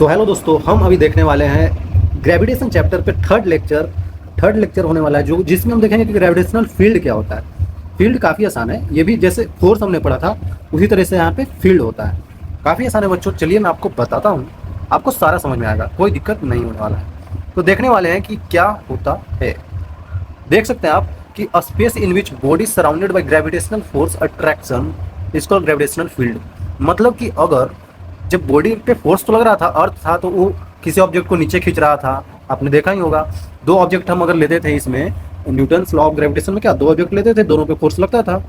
So hello दोस्तों, हम अभी देखने वाले हैं ग्रेविटेशन चैप्टर पे थर्ड लेक्चर होने वाला है जो जिसमें हम देखेंगे कि ग्रेविटेशनल फील्ड क्या होता है। फील्ड काफ़ी आसान है, ये भी जैसे फोर्स हमने पढ़ा था उसी तरह से यहाँ पे फील्ड होता है। काफ़ी आसान है बच्चों, चलिए मैं आपको बताता हूँ, आपको सारा समझ में आएगा, कोई दिक्कत नहीं होने वाला है। तो देखने वाले हैं कि क्या होता है। देख सकते हैं आप कि a space in which body surrounded by gravitational force attraction is called gravitational field. मतलब कि अगर जब बॉडी पे फोर्स तो लग रहा था, अर्थ था, तो वो किसी ऑब्जेक्ट को नीचे खींच रहा था। आपने देखा ही होगा, दो ऑब्जेक्ट हम अगर लेते थे इसमें न्यूटन्स लॉ ऑफ ग्रेविटेशन में, क्या दो ऑब्जेक्ट लेते थे, दोनों पे फोर्स लगता था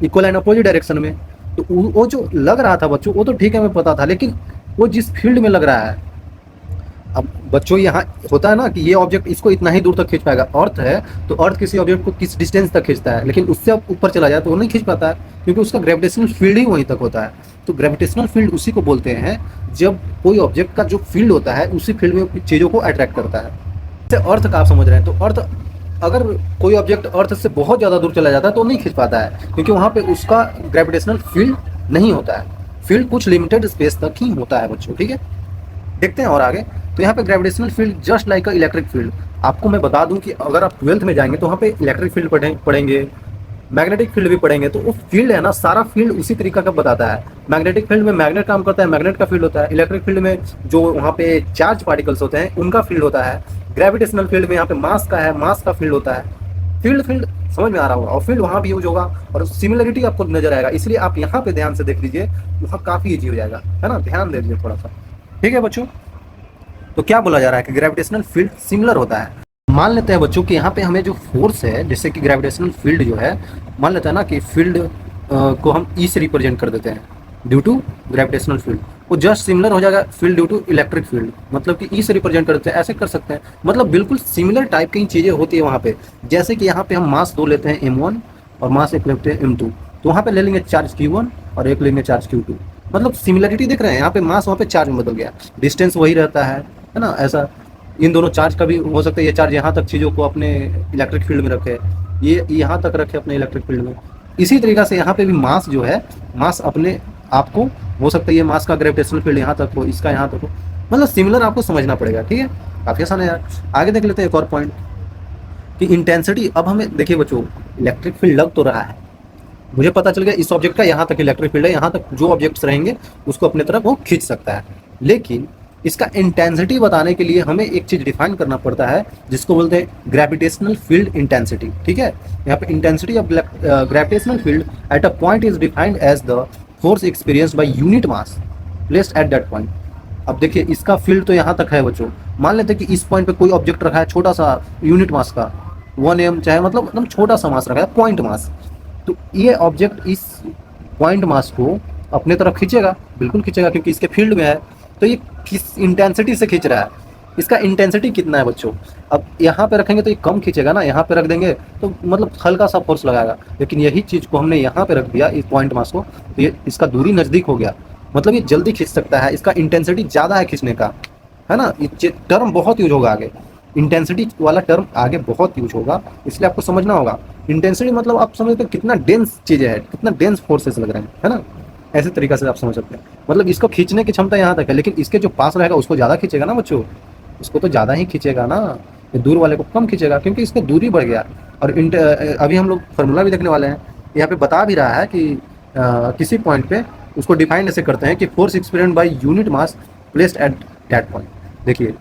इक्वल एंड अपोजिट डायरेक्शन में। तो वो जो लग रहा था बच्चों, वो तो ठीक है, हमें पता था, लेकिन वो जिस फील्ड में लग रहा है, अब बच्चों यहाँ होता है ना कि ये ऑब्जेक्ट इसको इतना ही दूर तक खींच पाएगा। अर्थ है तो अर्थ किसी ऑब्जेक्ट को किस डिस्टेंस तक खींचता है, लेकिन उससे अब ऊपर चला जाए तो वो नहीं खींच पाता है, क्योंकि उसका ग्रेविटेशनल फील्ड ही वहीं तक होता है। तो ग्रेविटेशनल फील्ड उसी को बोलते हैं जब कोई ऑब्जेक्ट का जो फील्ड होता है उसी फील्ड में चीज़ों को अट्रैक्ट करता है। जैसे अर्थ का आप समझ रहे हैं, तो अर्थ अगर कोई ऑब्जेक्ट अर्थ से बहुत ज़्यादा दूर चला जाता है तो नहीं खींच पाता है, क्योंकि वहाँ पे उसका ग्रेविटेशनल फील्ड नहीं होता है। फील्ड कुछ लिमिटेड स्पेस तक ही होता है बच्चों, ठीक है। देखते हैं और आगे। तो यहाँ पे ग्रेविटेशनल फील्ड जस्ट लाइक अ इलेक्ट्रिक फील्ड। आपको मैं बता दूं कि अगर आप 12th में जाएंगे तो वहाँ पे इलेक्ट्रिक फील्ड पढ़ेंगे, मैग्नेटिक फील्ड भी पढ़ेंगे। तो वो फील्ड है ना, सारा फील्ड उसी तरीका का बताता है। मैग्नेटिक फील्ड में मैग्नेट काम करता है, मैग्नेट का फील्ड होता है। इलेक्ट्रिक फील्ड में जो वहाँ पे चार्ज पार्टिकल्स होते हैं उनका फील्ड होता है। ग्रेविटेशनल फील्ड में यहाँ पे मास का है, मास का फील्ड होता है। फील्ड समझ में आ रहा होगा, और फील्ड वहाँ भी यूज होगा और सिमिलरिटी आपको नजर आएगा। इसलिए आप यहाँ पे ध्यान से देख लीजिए, वहाँ काफी ईजी हो जाएगा, है ना। ध्यान दे दीजिए थोड़ा सा, ठीक है बच्चों। तो क्या बोला जा रहा है कि ग्रेविटेशनल फील्ड सिमिलर होता है। मान लेते हैं बच्चों कि यहाँ पे हमें जो फोर्स है, जैसे कि ग्रेविटेशनल फील्ड जो है, मान लेते हैं ना कि फील्ड को हम ई से रिप्रेजेंट कर देते हैं ड्यू टू ग्रेविटेशनल फील्ड। वो जस्ट सिमिलर हो जाएगा field due to electric field, मतलब कि ई से रिप्रेजेंट कर देते हैं, ऐसे कर सकते हैं। मतलब बिल्कुल सिमिलर टाइप की चीज़ें होती है वहाँ पे। जैसे कि यहाँ पे हम मास दो लेते हैं m1 और मास एक लेते हैं m2, तो वहाँ पे ले लेंगे चार्ज q1 और एक लेंगे चार्ज q2। मतलब सिमिलरिटी देख रहे हैं, यहाँ पे मास वहाँ पे चार्ज में बदल गया, डिस्टेंस वही रहता है ना। ऐसा इन दोनों चार्ज का भी हो सकता है, ये चार्ज यहाँ तक चीज़ों को अपने इलेक्ट्रिक फील्ड में रखे, ये यहाँ तक रखे अपने इलेक्ट्रिक फील्ड में। इसी तरीका से यहाँ पे भी मास जो है, मास अपने आपको हो सकता है ये मास का ग्रेविटेशनल फील्ड यहाँ तक हो, इसका यहाँ तक हो। मतलब सिमिलर आपको समझना पड़ेगा, ठीक है। काफ़ी आसान है यार। आगे देख लेते हैं एक और पॉइंट कि इंटेंसिटी। अब हमें देखिए बच्चों, इलेक्ट्रिक फील्ड लग तो रहा है, मुझे पता चल गया इस ऑब्जेक्ट का यहाँ तक इलेक्ट्रिक फील्ड है, यहाँ तक जो ऑब्जेक्ट्स रहेंगे उसको अपने तरफ वो खींच सकता है। लेकिन इसका इंटेंसिटी बताने के लिए हमें एक चीज़ डिफाइन करना पड़ता है, जिसको बोलते हैं ग्रेविटेशनल फील्ड इंटेंसिटी, ठीक है। यहाँ पे intensity of gravitational field at a point is defined as the force experienced by unit mass placed at that point. अब देखिए इसका फील्ड तो यहाँ तक है बच्चों। मान लेते हैं कि इस पॉइंट पे कोई ऑब्जेक्ट रखा है छोटा सा यूनिट मास का 1m, चाहे मतलब एकदम छोटा सा मास रखा है, पॉइंट मास। तो ये ऑब्जेक्ट इस पॉइंट मास को अपने तरफ खींचेगा, बिल्कुल खींचेगा, क्योंकि इसके फील्ड में है। तो ये किस इंटेंसिटी से खींच रहा है, इसका इंटेंसिटी कितना है बच्चों। अब यहाँ पे रखेंगे तो ये कम खींचेगा ना, यहाँ पे रख देंगे तो मतलब हल्का सा फोर्स लगाएगा। लेकिन यही चीज़ को हमने यहाँ पे रख दिया इस पॉइंट मास को, तो ये इसका दूरी नज़दीक हो गया, मतलब ये जल्दी खींच सकता है, इसका इंटेंसिटी ज़्यादा है खींचने का, है ना। ये टर्म बहुत यूज होगा आगे, इंटेंसिटी वाला टर्म आगे बहुत यूज होगा, इसलिए आपको समझना होगा। इंटेंसिटी मतलब आप समझते हो कितना डेंस चीज़ें है, कितना डेंस फोर्सेस लग रहे हैं, है ना। ऐसे तरीक़े से आप समझ सकते हैं। मतलब इसको खींचने की क्षमता यहाँ तक है, लेकिन इसके जो पास रहेगा उसको ज़्यादा खींचेगा ना बच्चों, इसको तो ज़्यादा ही खींचेगा ना, ये दूर वाले को कम खींचेगा, क्योंकि इसका दूरी बढ़ गया। और अभी हम लोग फार्मूला भी देखने वाले हैं, यहाँ पे बता भी रहा है कि किसी पॉइंट पे उसको डिफाइन ऐसे करते हैं कि force experienced by unit mass placed at that point. देखिए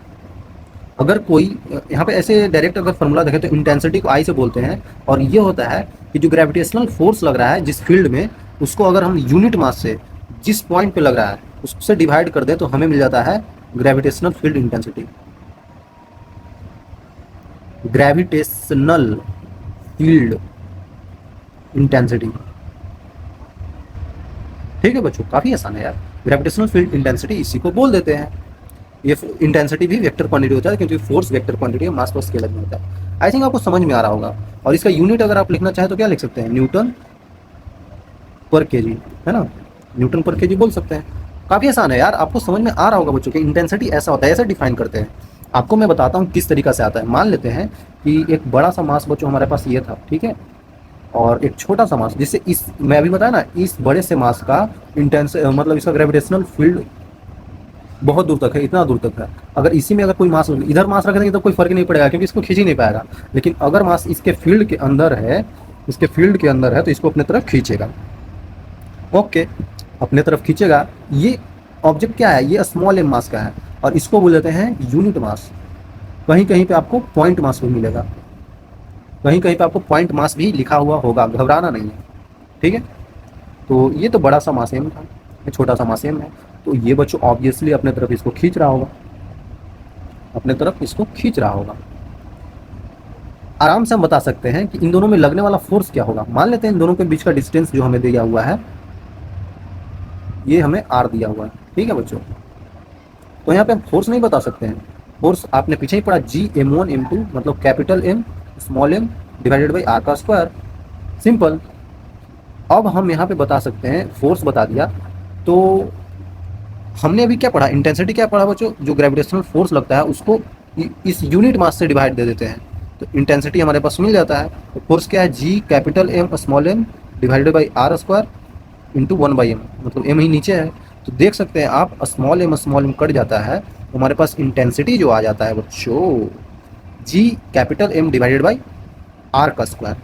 अगर कोई यहाँ पे ऐसे डायरेक्ट अगर फार्मूला देखें तो इंटेंसिटी को आई से बोलते हैं, और ये होता है कि जो ग्रेविटेशनल फोर्स लग रहा है जिस फील्ड में, उसको अगर हम यूनिट मास से जिस पॉइंट पे लग रहा है उससे डिवाइड कर दें तो हमें मिल जाता है gravitational field intensity. Gravitational field intensity, ठीक है बच्चों, काफ़ी आसान है यार। ग्रेविटेशनल फील्ड इंटेंसिटी इसी को बोल देते हैं। ये इंटेंसिटी भी वेक्टर क्वांटिटी होता है, क्योंकि फोर्स वेक्टर क्वांटिटी है, मास पर स्केलर में होता है। आई थिंक आपको समझ में आ रहा होगा। और इसका यूनिट अगर आप लिखना चाहें तो क्या लिख सकते हैं, न्यूटन पर केजी, है ना, न्यूटन पर केजी बोल सकते हैं। काफ़ी आसान है यार, आपको समझ में आ रहा होगा बच्चों कि इंटेंसिटी ऐसा होता है, ऐसे डिफाइन करते हैं। आपको मैं बताता हूँ किस तरीका से आता है। मान लेते हैं कि एक बड़ा सा मास बच्चों हमारे पास ये था, ठीक है, और एक छोटा सा मास, जिससे इस मैं अभी बताया ना, इस बड़े से मास का मतलब इसका ग्रेविटेशनल फील्ड बहुत दूर तक है, इतना दूर तक है। अगर इसी में अगर कोई मास इधर मास रख देंगे तो कोई फर्क नहीं पड़ेगा, क्योंकि इसको खींच ही नहीं पाएगा। लेकिन अगर मास इसके फील्ड के अंदर है, इसके फील्ड के अंदर है, तो इसको अपने तरफ खींचेगा। ओके, अपने तरफ खींचेगा। ये ऑब्जेक्ट क्या है, ये स्मॉल एम मास का है, और इसको बोल देते हैं यूनिट मास। कहीं कहीं पे आपको पॉइंट मास भी मिलेगा, कहीं कहीं पे आपको पॉइंट मास भी लिखा हुआ होगा, घबराना नहीं है, ठीक है। तो ये तो बड़ा सा मास एम था, ये छोटा सा मास एम है। तो ये बच्चों ऑब्वियसली अपने तरफ इसको खींच रहा होगा, अपने तरफ इसको खींच रहा होगा। आराम से हम बता सकते हैं कि इन दोनों में लगने वाला फोर्स क्या होगा। मान लेते हैं इन दोनों के बीच का डिस्टेंस जो हमें दिया हुआ है, ये हमें आर दिया हुआ है, ठीक है बच्चों। तो यहाँ पे हम फोर्स नहीं बता सकते हैं। फोर्स आपने पीछे ही पढ़ा, जी m1 m2 मतलब capital M small M divided by R का स्क्वायर, सिंपल। अब हम यहाँ पे बता सकते हैं, फोर्स बता दिया तो हमने अभी क्या पढ़ा, इंटेंसिटी क्या पढ़ा बच्चों, जो ग्रेविटेशनल फोर्स लगता है उसको इस यूनिट मास से डिवाइड दे देते हैं, तो इंटेंसिटी हमारे पास मिल जाता है। तो फोर्स क्या है, G capital M small M divided by R square into 1/m, मतलब एम ही नीचे है। तो देख सकते हैं आप, स्मॉल एम कट जाता है, तो हमारे पास इंटेंसिटी जो आ जाता है बच्चों, G capital M divided by R का स्क्वायर।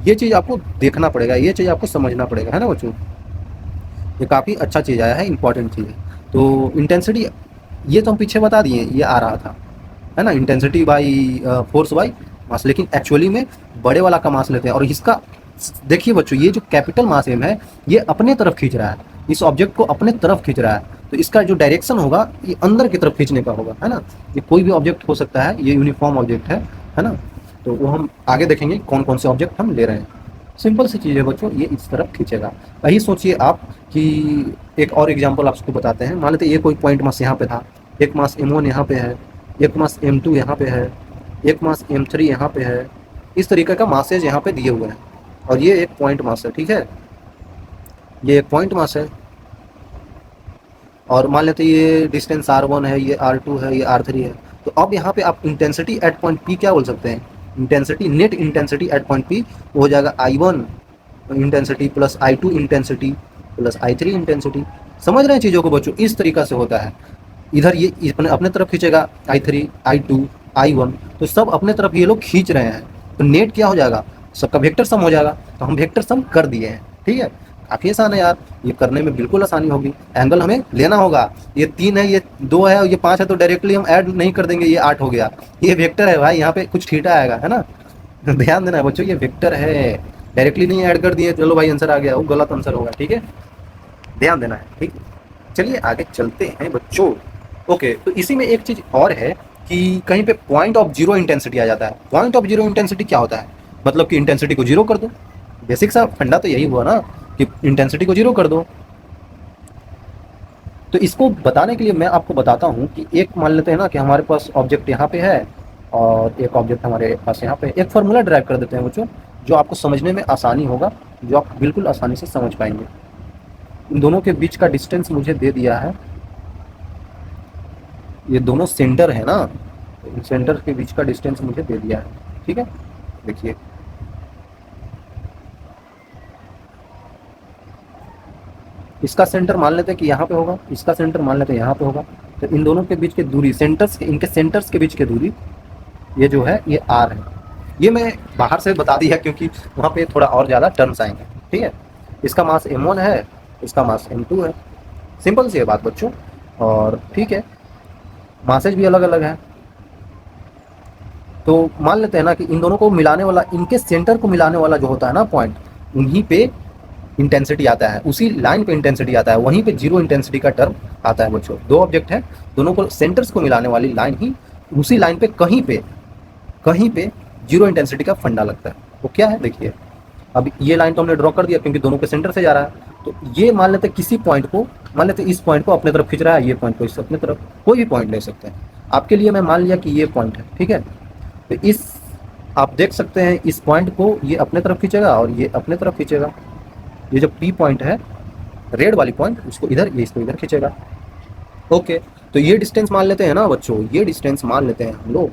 ये चीज़ आपको देखना पड़ेगा, ये चीज़ आपको समझना पड़ेगा, है ना बच्चों। ये काफ़ी अच्छा चीज़ आया है, इंपॉर्टेंट चीज़ है। तो इंटेंसिटी ये तो हम पीछे बता दिए, ये आ रहा था, है ना, intensity by force by mass. लेकिन एक्चुअली में बड़े वाला का मास लेते हैं, और इसका देखिए बच्चों, ये जो कैपिटल मास एम है, ये अपने तरफ खींच रहा है, इस ऑब्जेक्ट को अपने तरफ खींच रहा है। तो इसका जो डायरेक्शन होगा, ये अंदर की तरफ खींचने का होगा, है ना। ये कोई भी ऑब्जेक्ट हो सकता है, ये यूनिफॉर्म ऑब्जेक्ट है ना। तो वो हम आगे देखेंगे कौन कौन से ऑब्जेक्ट हम ले रहे हैं। सिंपल सी चीज़ है बच्चों, ये इस तरफ खींचेगा। वही सोचिए आप कि एक और एग्जांपल आपको बताते हैं। मान लेते हैं ये कोई पॉइंट मास यहाँ पे था, एक मास m1 यहाँ पे है, एक मास m2 यहाँ पे है, एक मास m3 यहाँ पे है। इस तरीके का मासेज यहाँ पे दिए हुए हैं, और ये एक पॉइंट मास है, ठीक है, ये एक पॉइंट मास है। और मान लेते हैं ये डिस्टेंस r1 है, ये r2 है, ये r3 है। तो अब यहाँ पे आप इंटेंसिटी एट पॉइंट P क्या बोल सकते हैं, intensity, net intensity at point P हो जाएगा I1 intensity plus I2 intensity plus I3 intensity. समझ रहे हैं चीज़ों को बच्चों, इस तरीका से होता है। इधर ये अपने तरफ खींचेगा I3 I2 I1, तो सब अपने तरफ ये लोग खींच रहे हैं, तो नेट क्या हो जाएगा, सबका वेक्टर सम हो जाएगा। तो हम वेक्टर सम कर दिए हैं, ठीक है। काफ़ी आसान है यार, ये करने में बिल्कुल आसानी होगी। एंगल हमें लेना होगा, ये 3 है, ये 2 है और ये 5 है, तो डायरेक्टली हम ऐड नहीं कर देंगे, ये 8 हो गया। ये वेक्टर है भाई, यहाँ पे कुछ थीटा आएगा, है ना। ध्यान देना है बच्चों, ये वेक्टर है, डायरेक्टली नहीं ऐड कर दिए, चलो भाई आंसर आ गया, वो गलत आंसर होगा, ठीक है, ध्यान देना है, ठीक। चलिए आगे चलते हैं बच्चों। ओके, तो इसी में एक चीज़ और है कि कहीं पे पॉइंट ऑफ जीरो इंटेंसिटी आ जाता है। पॉइंट ऑफ जीरो इंटेंसिटी क्या होता है, मतलब कि इंटेंसिटी को जीरो कर दो। बेसिक सा फंडा तो यही हुआ ना, कि इंटेंसिटी को जीरो कर दो। तो इसको बताने के लिए मैं आपको बताता हूँ कि एक मान लेते हैं ना कि हमारे पास ऑब्जेक्ट यहाँ पे है और एक ऑब्जेक्ट हमारे पास यहाँ पे। एक फार्मूला ड्राइव कर देते हैं बच्चों, जो आपको समझने में आसानी होगा, जो आप बिल्कुल आसानी से समझ पाएंगे। इन दोनों के बीच का डिस्टेंस मुझे दे दिया है, ये दोनों सेंटर है ना, इन सेंटर के बीच का डिस्टेंस मुझे दे दिया है, ठीक है। देखिए इसका सेंटर मान लेते हैं कि यहाँ पे होगा, इसका सेंटर मान लेते हैं यहाँ पे होगा। तो इन दोनों के बीच की दूरी, सेंटर्स के, इनके सेंटर्स के बीच की दूरी ये जो है ये आर है। ये मैं बाहर से बता दिया क्योंकि वहाँ पे थोड़ा और ज़्यादा टर्म्स आएंगे, ठीक है। इसका मास m1 है, इसका मास m2 है, सिंपल सी है बात बच्चों। और ठीक है, मासेज भी अलग अलग है। तो मान लेते हैं ना कि इन दोनों को मिलाने वाला, इनके सेंटर को मिलाने वाला जो होता है ना पॉइंट, उन्हीं पे इंटेंसिटी आता है, उसी लाइन पे इंटेंसिटी आता है, वहीं पे जीरो इंटेंसिटी का टर्म आता है बच्चों। दो ऑब्जेक्ट है, दोनों को सेंटर्स को मिलाने वाली लाइन ही, उसी लाइन पे कहीं पे जीरो इंटेंसिटी का फंडा लगता है। वो क्या है देखिए, अब ये लाइन तो हमने ड्रॉ कर दिया क्योंकि दोनों के सेंटर से जा रहा है। तो ये मान लेते किसी पॉइंट को, मान लेते इस पॉइंट को अपने तरफ खींच रहा है, ये पॉइंट को इस अपने तरफ, कोई भी पॉइंट ले सकते हैं। आपके लिए मैं मान लिया कि ये पॉइंट है, ठीक है। तो इस आप देख सकते हैं इस पॉइंट को ये अपने तरफ खींचेगा और ये अपने तरफ खींचेगा। ये जो P पॉइंट है, रेड वाली पॉइंट, उसको इधर, ये इसको इधर खींचेगा। ओके, तो ये डिस्टेंस मान लेते हैं ना बच्चों, ये डिस्टेंस मान लेते हैं हम लोग,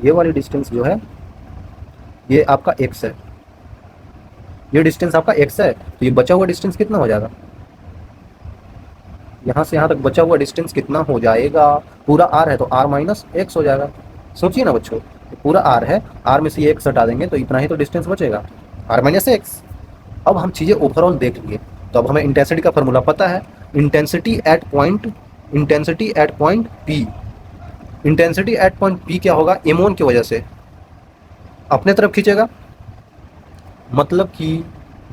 ये वाली डिस्टेंस जो है ये आपका x है, ये डिस्टेंस आपका x है। तो ये बचा हुआ डिस्टेंस कितना हो जाएगा, यहाँ से यहाँ तक बचा हुआ डिस्टेंस कितना हो जाएगा, पूरा आर है तो आर माइनस एक्स हो जाएगा। सोचिए ना बच्चों, पूरा आर है, आर में से ये एक्स हटा देंगे तो इतना ही तो डिस्टेंस बचेगा, आर माइनस एक्स। अब हम चीज़ें ओवरऑल देख लिए तो अब हमें इंटेंसिटी का फॉर्मूला पता है। Intensity at point P, intensity at point P क्या होगा, M1 की वजह से अपने तरफ खींचेगा, मतलब कि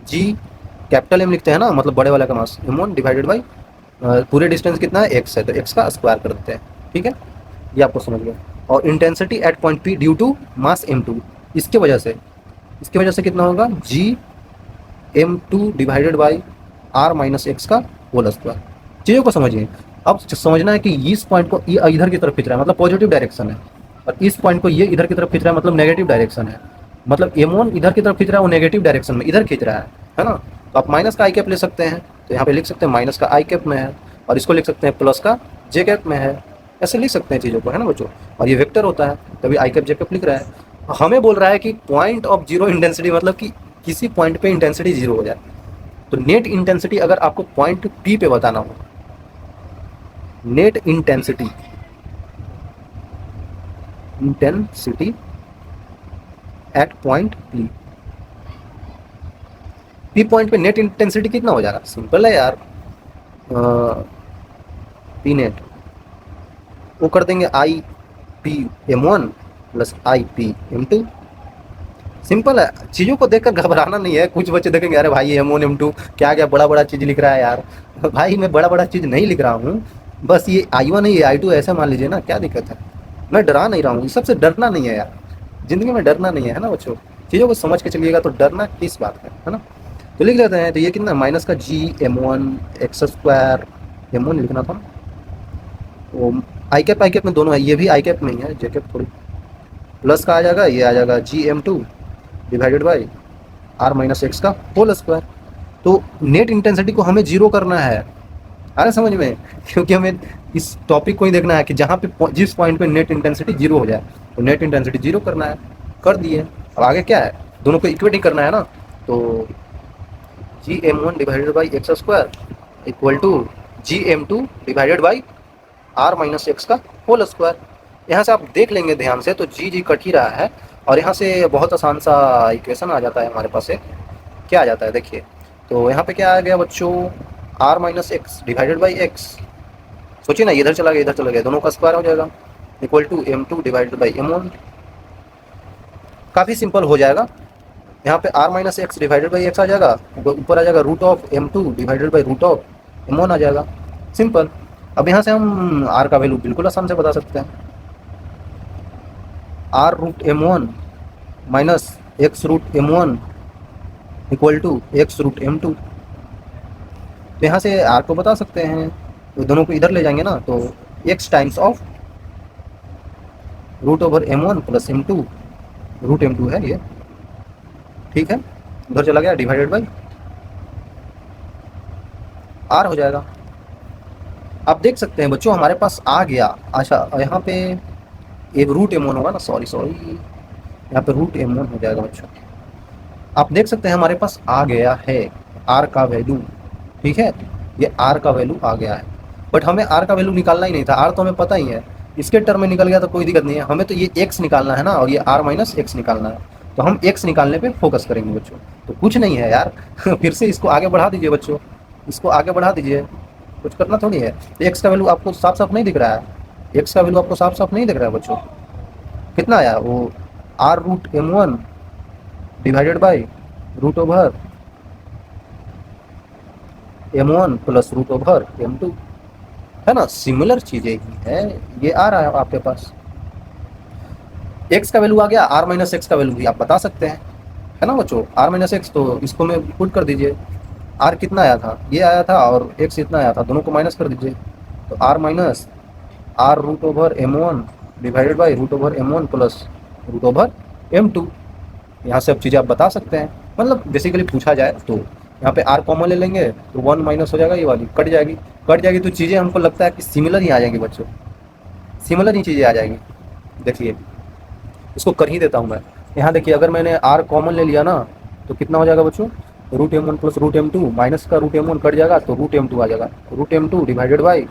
जी कैपिटल एम लिखते हैं ना, मतलब बड़े वाला का मास M1 डिवाइडेड बाई पूरे डिस्टेंस कितना है एक्स है तो एक्स का स्क्वायर कर देते हैं, ठीक है, ये आपको समझ गया। और intensity at point P due to mass M2, इसके वजह से कितना होगा, G M2 divided by R minus X का होल स्क्वायर। चीज़ों को समझिए। अब समझना है कि इस पॉइंट को ये इधर की तरफ खींच रहा है मतलब पॉजिटिव डायरेक्शन है, और इस पॉइंट को ये इधर की तरफ खींच रहा है मतलब नेगेटिव डायरेक्शन है। मतलब M1 इधर की तरफ खींच रहा है, वो नेगेटिव डायरेक्शन में इधर खींच रहा है ना। तो आप माइनस का आई कैप ले सकते हैं, तो यहाँ पे लिख सकते हैं माइनस का आई कैप में है, और इसको लिख सकते हैं प्लस का जे कैप में है, ऐसे लिख सकते हैं चीज़ों को, है ना बच्चों। और ये वेक्टर होता है तभी आई कैप जे कैप लिख रहा है। हमें बोल रहा है कि पॉइंट ऑफ जीरो इंटेंसिटी, मतलब कि किसी पॉइंट पे इंटेंसिटी जीरो हो जाए। तो नेट इंटेंसिटी अगर आपको पॉइंट पी पे बताना हो, net intensity at point P, P point पे नेट इंटेंसिटी कितना हो जाएगा, सिंपल है यार, पी नेट वो कर देंगे I P M1 plus I P M2। Simple है, चीज़ों को देखकर घबराना नहीं है। कुछ बच्चे देखेंगे अरे भाई M1 M2 क्या क्या बड़ा बड़ा चीज़ लिख रहा है यार। भाई मैं बड़ा बड़ा चीज़ नहीं लिख रहा हूँ, बस ये I1 है ये I2 ऐसे मान लीजिए ना, क्या दिक्कत है। मैं डरा नहीं रहा हूँ, इस सबसे डरना नहीं है यार, ज़िंदगी में डरना नहीं है ना बच्चों। चीज़ों को समझ के चलिएगा तो डरना किस बात है ना। तो लिख लेते हैं, तो ये कितना माइनस का जी M1 एक्स स्क्वायर, M1 लिखना था वो आई कैप में दोनों है, ये भी आई कैप में ही है, जे कैप थोड़ी, प्लस का आ जाएगा, ये आ जाएगा GM2 divided by R minus X का होल स्क्वायर। तो नेट इंटेंसिटी को हमें जीरो करना है, आ रहा समझ में, क्योंकि हमें इस टॉपिक को ही देखना है कि जहाँ पे जिस पॉइंट पे नेट इंटेंसिटी जीरो हो जाए तो नेट इंटेंसिटी जीरो करना है, कर दिए। अब आगे क्या है, दोनों को इक्वेटिंग करना है ना, तो GM1 divided by X square equal to GM2 divided by R minus X का होल स्क्वायर। यहाँ से आप देख लेंगे ध्यान से तो जी कट ही रहा है, और यहाँ से बहुत आसान सा इक्वेशन आ जाता है हमारे पास एक, क्या आ जाता है देखिए। तो यहाँ पे क्या आ गया बच्चों, R minus X divided by X, सोचिए ना इधर चला गया इधर चला गया, दोनों का स्क्वायर हो जाएगा, equal to M2 divided by M1। काफ़ी सिंपल हो जाएगा। यहाँ पे R minus X divided by X आ जाएगा, ऊपर आ जाएगा root of M2 divided by root of M1 आ जाएगा, सिंपल। अब यहाँ से हम आर का वैल्यू बिल्कुल आसान से बता सकते हैं, R root M1 minus X root M1 equal to X root M2। तो यहाँ से आर को बता सकते हैं, तो दोनों को इधर ले जाएंगे ना, तो X times of root over M1 plus M2, root M2 है ये, ठीक है, उधर चला गया डिवाइडेड बाई आर हो जाएगा। आप देख सकते हैं बच्चों हमारे पास आ गया। अच्छा यहाँ पे एक रूट M1 होगा ना, सॉरी यहाँ पे रूट M1 हो जाएगा बच्चों। आप देख सकते हैं हमारे पास आ गया है आर का वैल्यू, ठीक है, ये आर का वैल्यू आ गया है, बट हमें आर का वैल्यू निकालना ही नहीं था, आर तो हमें पता ही है, इसके टर्म में निकल गया तो कोई दिक्कत नहीं है। हमें तो ये एक्स निकालना है ना, और ये आर माइनस एक्स निकालना है, तो हम एक्स निकालने पे फोकस करेंगे बच्चों। तो कुछ नहीं है यार फिर से इसको आगे बढ़ा दीजिए बच्चों, इसको आगे बढ़ा दीजिए, कुछ करना थोड़ी है। तो एक्स का वैल्यू आपको साफ साफ नहीं दिख रहा है, एक्स का वैल्यू आपको साफ साफ नहीं दिख रहा है बच्चों, कितना आया वो R root M1 divided by root over M1 plus root over M2, है ना, सिमिलर चीज़ें ही है। ये आ रहा है आपके पास, एक्स का वैल्यू आ गया, आर माइनस एक्स का वैल्यू भी आप बता सकते हैं, है ना बच्चों, आर माइनस एक्स, तो इसको में पुट कर दीजिए, आर कितना आया था, ये आया था, और एक्स इतना आया था, दोनों को माइनस कर दीजिए, तो R minus R root over M1 divided by root over M1 plus root over M2। यहाँ से अब चीज़ें आप बता सकते हैं, मतलब बेसिकली पूछा जाए तो यहाँ पे आर कॉमन ले लेंगे तो 1 माइनस हो जाएगा, ये वाली कट जाएगी, तो चीज़ें हमको लगता है कि सिमिलर ही आ जाएंगी बच्चों, सिमिलर ही चीज़ें आ जाएंगी। देखिए इसको कर ही देता हूँ मैं, यहाँ देखिए अगर मैंने आर कॉमन ले लिया ना तो कितना हो जाएगा बच्चों, root M one plus root M two, minus का रूट एम वन कट जाएगा तो रूट एम टू आ जाएगा, root M two divided by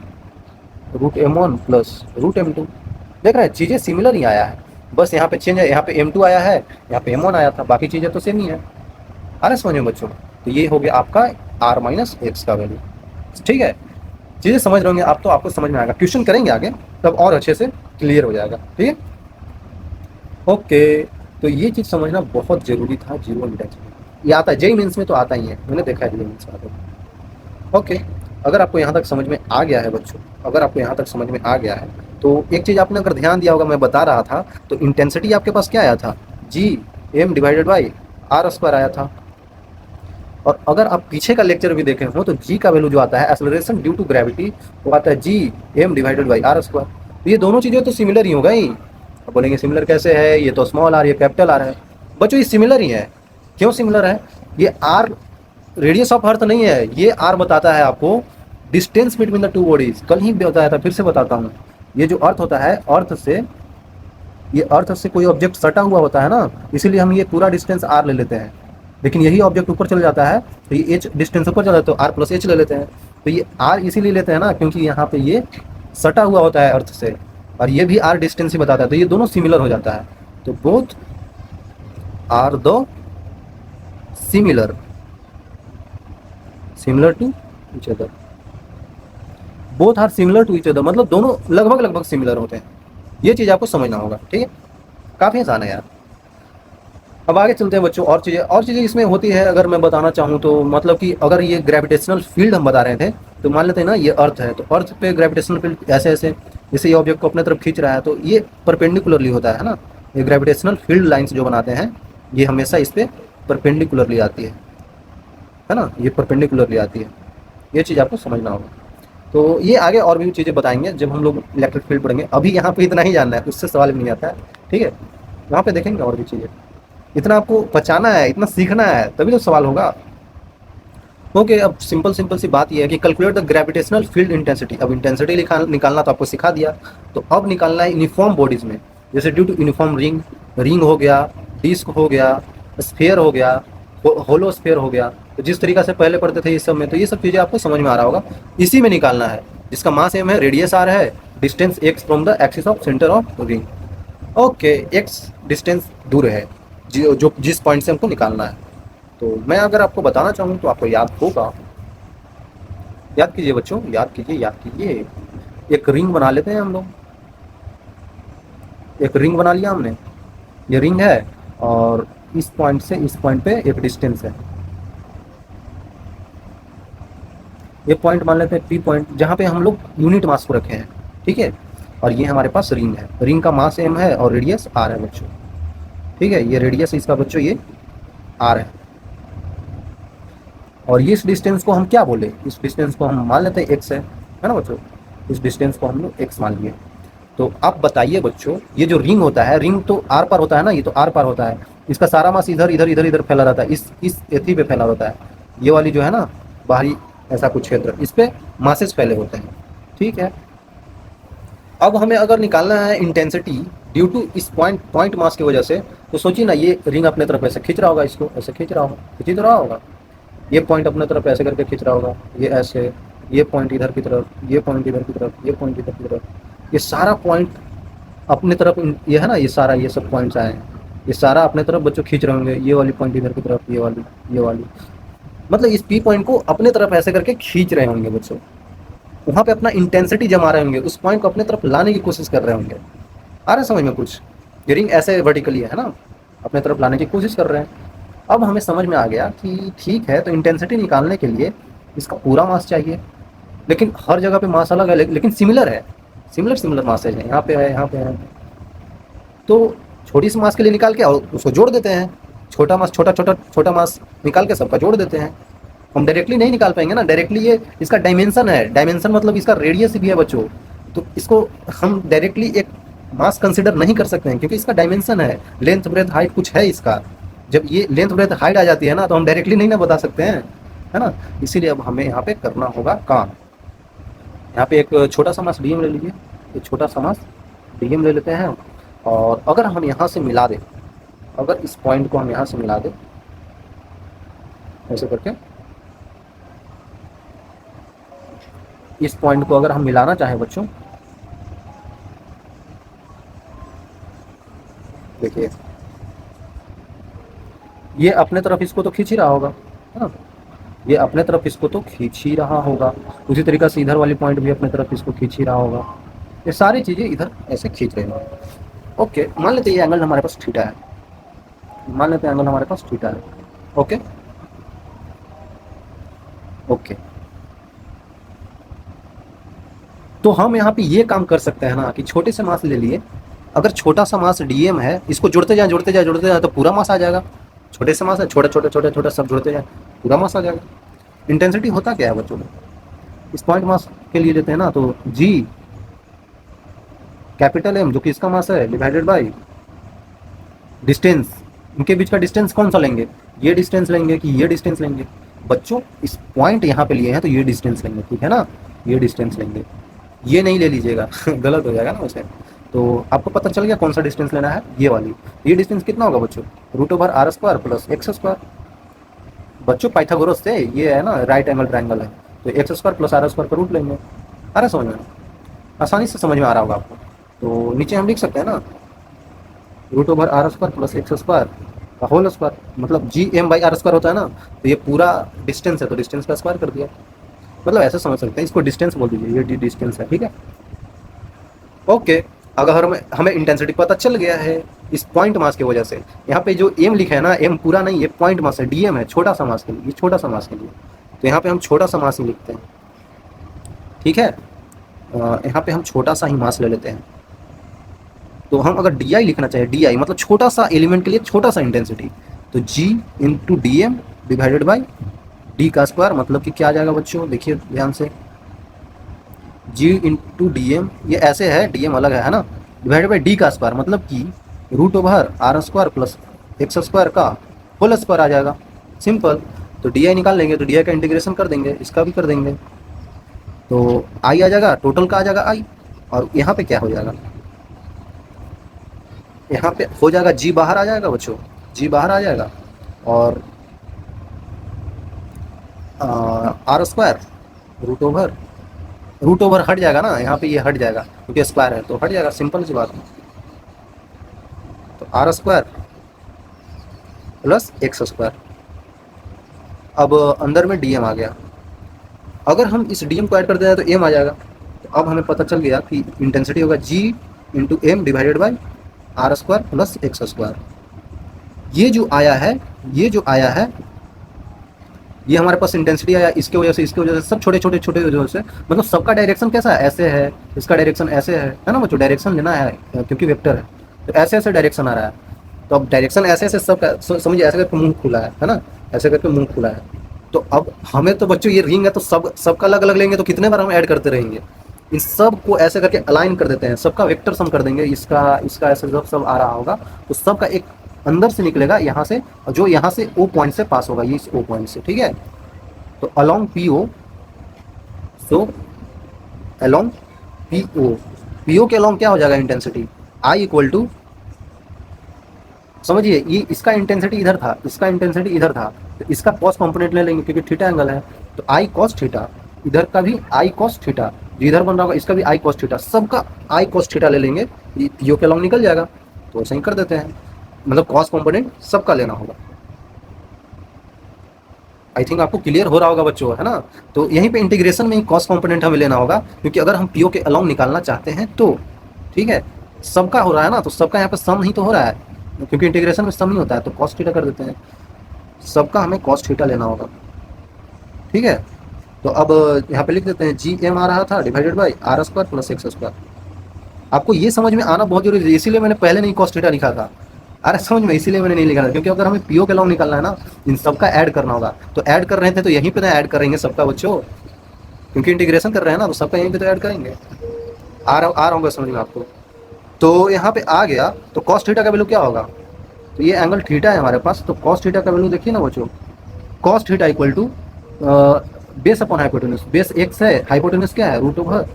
root M one plus root M two. देख रहे हैं चीज़ें सिमिलर ही आया है, बस यहाँ पे चेंज है, यहाँ पे एम टू आया है, यहाँ पे एम वन आया था, बाकी चीज़ें तो सेम ही है। आ रहे समझ में बच्चों? तो ये हो गया आपका आर माइनस एक्स का वैल्यू। ठीक है, चीज़ें समझ रहे होंगे आप, तो आपको समझ में आएगा, क्वेश्चन करेंगे आगे तब और अच्छे से क्लियर हो जाएगा। ठीक है, ओके। तो ये चीज़ समझना बहुत ज़रूरी था, जीरो इंटेंसिटी ये आता है जेई मेंस में, तो आता ही है, मैंने देखा है जेई मेंस में आता है। ओके, अगर आपको यहाँ तक समझ में आ गया है बच्चों, अगर आपको यहाँ तक समझ में आ गया है तो एक चीज़ आपने अगर ध्यान दिया होगा, मैं बता रहा था, तो इंटेंसिटी आपके पास क्या आया था, G M divided by R square आया था। और अगर आप पीछे का लेक्चर भी देखे हो तो जी का वैल्यू जो आता है एक्सेलरेशन ड्यू टू ग्रेविटी, वो आता है G M divided by R square. तो ये दोनों चीज़ें तो सिमिलर ही हो गई। अब बोलेंगे सिमिलर कैसे है, ये तो स्मॉल आर, ये कैपिटल आर है। बच्चों ये सिमिलर ही है। क्यों सिमिलर है? ये आर रेडियस ऑफ अर्थ नहीं है, ये आर बताता है आपको distance between the two bodies. कल ही बताया था, फिर से बताता हूँ। ये जो अर्थ होता है, अर्थ से, ये अर्थ से कोई ऑब्जेक्ट सटा हुआ होता है ना, इसीलिए हम ये पूरा डिस्टेंस आर ले लेते हैं। लेकिन यही ऑब्जेक्ट ऊपर चल जाता है तो ये एच डिस्टेंस ऊपर चला जाता है, तो आर प्लस एच ले लेते हैं। तो ये आर इसीलिए लेते हैं ना, क्योंकि यहाँ पे ये सटा हुआ होता है अर्थ से, और ये भी आर डिस्टेंस ही बताता है, तो ये दोनों सिमिलर हो जाता है। तो बोथ आर दो similar, similar to each other, both are similar to each other, मतलब दोनों लगभग लगभग सिमिलर होते हैं। ये चीज़ आपको समझना होगा। ठीक है, काफ़ी आसान है यार। अब आगे चलते हैं बच्चों, और चीज़ें इसमें होती है। अगर मैं बताना चाहूँ तो मतलब कि अगर ये ग्रेविटेशनल फील्ड हम बता रहे थे, तो मान लेते हैं ना ये अर्थ है, तो अर्थ पे ग्रेविटेशनल फील्ड ऐसे ऐसे, जैसे ये ऑब्जेक्ट को अपने तरफ खींच रहा है, तो ये परपेंडिकुलरली होता है ना। ये ग्रेविटेशनल फील्ड लाइन्स जो बनाते हैं, ये हमेशा इस पर परपेंडिकुलरली आती है ना, ये परपेंडिकुलरली आती है। ये चीज़ आपको समझना होगा। तो ये आगे और भी चीज़ें बताएंगे जब हम लोग इलेक्ट्रिक फील्ड पढ़ेंगे। अभी यहाँ पे इतना ही जानना है, उससे सवाल भी नहीं आता है। ठीक है, वहाँ पे देखेंगे और भी चीज़ें। इतना आपको पचाना है, इतना सीखना है, तभी तो सवाल होगा। ओके, अब सिंपल सी बात यह है कि calculate the gravitational field intensity. अब इंटेंसिटी निकालना तो आपको सिखा दिया, तो अब निकालना है यूनिफॉर्म बॉडीज में। जैसे ड्यू टू यूनिफॉर्म रिंग हो गया, डिस्क हो गया, स्फीयर हो गया, होलो स्फीयर हो गया। तो जिस तरीका से पहले पढ़ते थे इस सब में, तो ये सब चीज़ें आपको समझ में आ रहा होगा। इसी में निकालना है, जिसका मास एम है, रेडियस आर है, distance x from the axis of centre of ring. Okay, x distance दूर है जो जिस पॉइंट से हमको निकालना है। तो मैं अगर आपको बताना चाहूँ तो आपको याद होगा, याद कीजिए बच्चों, याद कीजिए। एक रिंग बना लेते हैं हम लोग। एक रिंग बना लिया हमने, ये रिंग है, और इस पॉइंट से इस पॉइंट पे एक डिस्टेंस है। ये पॉइंट मान लेते हैं पी पॉइंट, जहाँ पे हम लोग यूनिट मास को रखे हैं। ठीक है, और ये हमारे पास रिंग है, रिंग का मास एम है और रेडियस आर है बच्चों। ठीक है, ये रेडियस इसका बच्चों ये आर है, और ये इस डिस्टेंस को हम क्या बोले, इस डिस्टेंस को हम मान लेते हैं एक्स है ना बच्चों। इस डिस्टेंस को हम लोग एक्स मान लिए। तो आप बताइए बच्चों, ये जो रिंग होता है, रिंग तो आर पार होता है ना, ये तो आर पार होता है, इसका सारा मास इधर इधर इधर इधर फैला रहता है, इस एथी पे फैला होता है। ये वाली जो है ना बाहरी ऐसा कुछ क्षेत्र, इस पे मासेस फैले होते हैं। ठीक है, अब हमें अगर निकालना है इंटेंसिटी ड्यू टू इस पॉइंट मास की वजह से, तो सोचिए ना, ये रिंग अपने तरफ ऐसे खींच रहा होगा, इसको ऐसे खींच रहा होगा, ये पॉइंट अपने तरफ ऐसे करके खींच रहा होगा, ये ऐसे, ये पॉइंट इधर की तरफ, ये पॉइंट इधर की तरफ, ये पॉइंट इधर की तरफ, ये सारा पॉइंट अपने तरफ, ये है ना, ये सारा, ये सब पॉइंट्स आए हैं, ये सारा अपने तरफ बच्चों खींच रहे होंगे। ये वाली पॉइंट इधर की तरफ, ये वाली, मतलब इस पी पॉइंट को अपने तरफ ऐसे करके खींच रहे होंगे बच्चों। वहाँ पे अपना इंटेंसिटी जमा रहे होंगे, उस पॉइंट को अपने तरफ लाने की कोशिश कर रहे होंगे। आ रहा है समझ में कुछ? ये रिंग ऐसे वर्टिकली है ना, अपने तरफ लाने की कोशिश कर रहे हैं। अब हमें समझ में आ गया कि ठीक है, तो इंटेंसिटी निकालने के लिए इसका पूरा मास चाहिए, लेकिन हर जगह पे मास अलग है, लेकिन सिमिलर है, सिमिलर मास है, यहाँ पे है, यहाँ पे है। तो छोटी सी मास के लिए निकाल के और उसको जोड़ देते हैं, छोटा मास निकाल के सबका जोड़ देते हैं। हम डायरेक्टली नहीं निकाल पाएंगे ना, डायरेक्टली ये इसका डायमेंशन है, डायमेंशन मतलब इसका रेडियस भी है बच्चों, तो इसको हम डायरेक्टली एक मास कंसिडर नहीं कर सकते हैं, क्योंकि इसका डायमेंशन है, लेंथ ब्रेथ हाइट कुछ है इसका। जब ये लेंथ ब्रेथ हाइट आ जाती है ना, तो हम डायरेक्टली नहीं ना बता सकते हैं, है ना। इसीलिए अब हमें यहाँ पे करना होगा काम। यहाँ पे एक छोटा सा मास डीएम ले लीजिए, एक छोटा सा मास डीएम ले लेते हैं, और अगर हम यहाँ से मिला दें, अगर इस पॉइंट को हम यहाँ से मिला दें, ऐसे करके इस पॉइंट को अगर हम मिलाना चाहें बच्चों, देखिए ये अपने तरफ इसको तो खींच ही रहा होगा, है ना, ये अपने तरफ इसको तो खींच ही रहा होगा, उसी तरीक़े से इधर वाली पॉइंट भी अपने तरफ इसको खींच ही रहा होगा, ये सारी चीज़ें इधर ऐसे खींच रही हैं। ओके, मान लेते हैं ये एंगल हमारे पास थीटा है, मान लेते हैं एंगल हमारे पास थीटा है। ओके ओके, तो हम यहाँ पे ये काम कर सकते हैं ना कि छोटे से मास ले लिए, अगर छोटा सा मास डीएम है, इसको जुड़ते जाए जुड़ते जाए जुड़ते जाए तो पूरा मास आ जाएगा। छोटे से मास है, छोटे छोटे छोटे छोटे सब जुड़ते जाए पूरा मास आ जाएगा। इंटेंसिटी होता क्या है बच्चों में, इस पॉइंट मास के लिए लेते हैं ना, तो जी कैपिटल एम जो कि इसका मास है डिवाइडेड बाई डिस्टेंस, इनके बीच का डिस्टेंस कौन सा लेंगे, ये डिस्टेंस लेंगे कि ये डिस्टेंस लेंगे बच्चों, इस पॉइंट यहाँ पे लिए हैं तो ये डिस्टेंस लेंगे, ठीक है ना, ये डिस्टेंस लेंगे, ये नहीं ले लीजिएगा गलत हो जाएगा ना उसे। तो आपको पता चल गया कौन सा डिस्टेंस लेना है, ये वाली। ये डिस्टेंस कितना होगा बच्चों, root over R square plus X square. बच्चों पाइथागोरस से ये है ना राइट एंगल ट्रायंगल है, तो X square plus R square का रूट लेंगे। आ रहा समझ में, आसानी से समझ में आ रहा होगा आपको। तो नीचे हम लिख सकते हैं ना root over R square plus X square का होल स्क्वायर, मतलब G M by R square होता है ना, तो ये पूरा डिस्टेंस है तो डिस्टेंस का स्क्वायर कर दिया, मतलब ऐसे समझ सकते हैं, इसको डिस्टेंस बोल दीजिए, ये डिस्टेंस है, ठीक है। ओके, अगर हमें इंटेंसिटी पता चल गया है इस पॉइंट मास की वजह से, यहाँ पे जो एम लिखा है ना, एम पूरा नहीं, ये पॉइंट मास है, डीएम है, छोटा सा मास के लिए, ये छोटा सा मास के लिए, तो यहाँ पे हम छोटा सा मास ही लिखते हैं, ठीक है। यहाँ पे हम छोटा सा ही मास ले लेते हैं, तो हम अगर डी आई लिखना चाहे, डी आई मतलब छोटा सा एलिमेंट के लिए छोटा सा इंटेंसिटी, तो G into D M divided by D का स्क्वायर, मतलब कि क्या आ जाएगा बच्चों, देखिए ध्यान से, जी इंटू डी एम, ये ऐसे है, डी एम अलग है ना, डिवाइडेड बाई डी का स्क्वायर, मतलब कि root over R square plus X square का होल स्क्वायर आ जाएगा, सिंपल। तो डी आई निकाल लेंगे, तो डी आई का इंटीग्रेशन कर देंगे, इसका भी कर देंगे, तो आई आ जाएगा, टोटल का आ जाएगा आई, और यहाँ पे क्या हो जाएगा, यहाँ पे हो जाएगा जी बाहर आ जाएगा बच्चों, जी बाहर आ जाएगा, और आर स्क्वायर रूट ओवर हट जाएगा ना, यहाँ पे ये हट जाएगा क्योंकि स्क्वायर है तो हट जाएगा, सिंपल सी बात है। तो R square plus X square, अब अंदर में डीएम आ गया, अगर हम इस डीएम को ऐड कर दें तो एम आ जाएगा, तो अब हमें पता चल गया कि इंटेंसिटी होगा G into M divided by R square plus X square. ये जो आया है, ये जो आया है, ये हमारे पास इंटेंसिटी आया, इसके वजह से, इसके वजह से, सब छोटे छोटे छोटे वजह से, मतलब सबका डायरेक्शन कैसा है, ऐसे है, इसका डायरेक्शन ऐसे है ना बच्चों, डायरेक्शन लेना है क्योंकि वेक्टर है, तो ऐसे ऐसे डायरेक्शन आ रहा है, तो अब डायरेक्शन ऐसे ऐसे सब समझिए, ऐसे करके मुंह खुला है ना, ऐसे करके मुंह खुला है, तो अब हमें तो बच्चों ये रिंग है तो सबका अलग अलग लेंगे, तो कितने बार हम ऐड करते रहेंगे, इन सब को ऐसे करके अलाइन कर देते हैं, सबका वेक्टर सम कर देंगे, इसका इसका ऐसे जब सब आ रहा होगा तो सबका एक अंदर से निकलेगा यहाँ से, जो यहाँ से ओ पॉइंट से पास होगा, ये इस ओ पॉइंट से, ठीक है। तो along P O, so along P O, P O के अलोंग क्या हो जाएगा इंटेंसिटी, आई इक्वल टू, समझिए ये इसका इंटेंसिटी इधर था, इसका इंटेंसिटी इधर था, तो इसका कॉस कंपोनेंट ले लेंगे क्योंकि थीटा एंगल है, तो आई कॉस थीटा, इधर का भी आई कॉस थीटा, जो इधर बन रहा होगा इसका भी आई कॉस थीटा, सबका आई कॉस थीटा ले लेंगे, पी ओ के अलोंग निकल जाएगा, तो ऐसे ही कर देते हैं, मतलब कॉस कंपोनेंट सबका लेना होगा। आई थिंक आपको क्लियर हो रहा होगा बच्चों, है ना। तो यहीं पे इंटीग्रेशन में ही कॉस कंपोनेंट हमें लेना होगा, क्योंकि अगर हम पीओ के अलोंग निकालना चाहते हैं तो, ठीक है, सबका हो रहा है ना, तो सबका यहाँ पे सम ही तो हो रहा है, क्योंकि इंटीग्रेशन में सम नहीं होता है, तो कॉस थीटा कर देते हैं, सबका हमें कॉस थीटा लेना होगा, ठीक है। तो अब यहाँ पे लिख देते हैं जी एम आ रहा था divided by R square plus X square. आपको ये समझ में आना बहुत जरूरी है, इसीलिए मैंने पहले नहीं कॉस थीटा लिखा था, अरे समझ में, इसीलिए मैंने नहीं लिखा था, क्योंकि अगर हमें पीओ के अलोंग निकालना है ना, इन सबका ऐड करना होगा, तो ऐड कर रहे थे तो यहीं पे ना ऐड करेंगे सबका बच्चों, क्योंकि इंटीग्रेशन कर रहे हैं ना, तो सबका यहीं पे तो ऐड करेंगे। आ रहा होगा समझ में आपको। तो यहाँ पे आ गया, तो कॉस थीटा का वैल्यू क्या होगा, तो ये एंगल थीटा है हमारे पास, तो कॉस थीटा का वैल्यू देखिए ना बच्चों, cos theta equal to base upon hypotenuse, base X है, हाइपोटेन्यूज क्या है, root over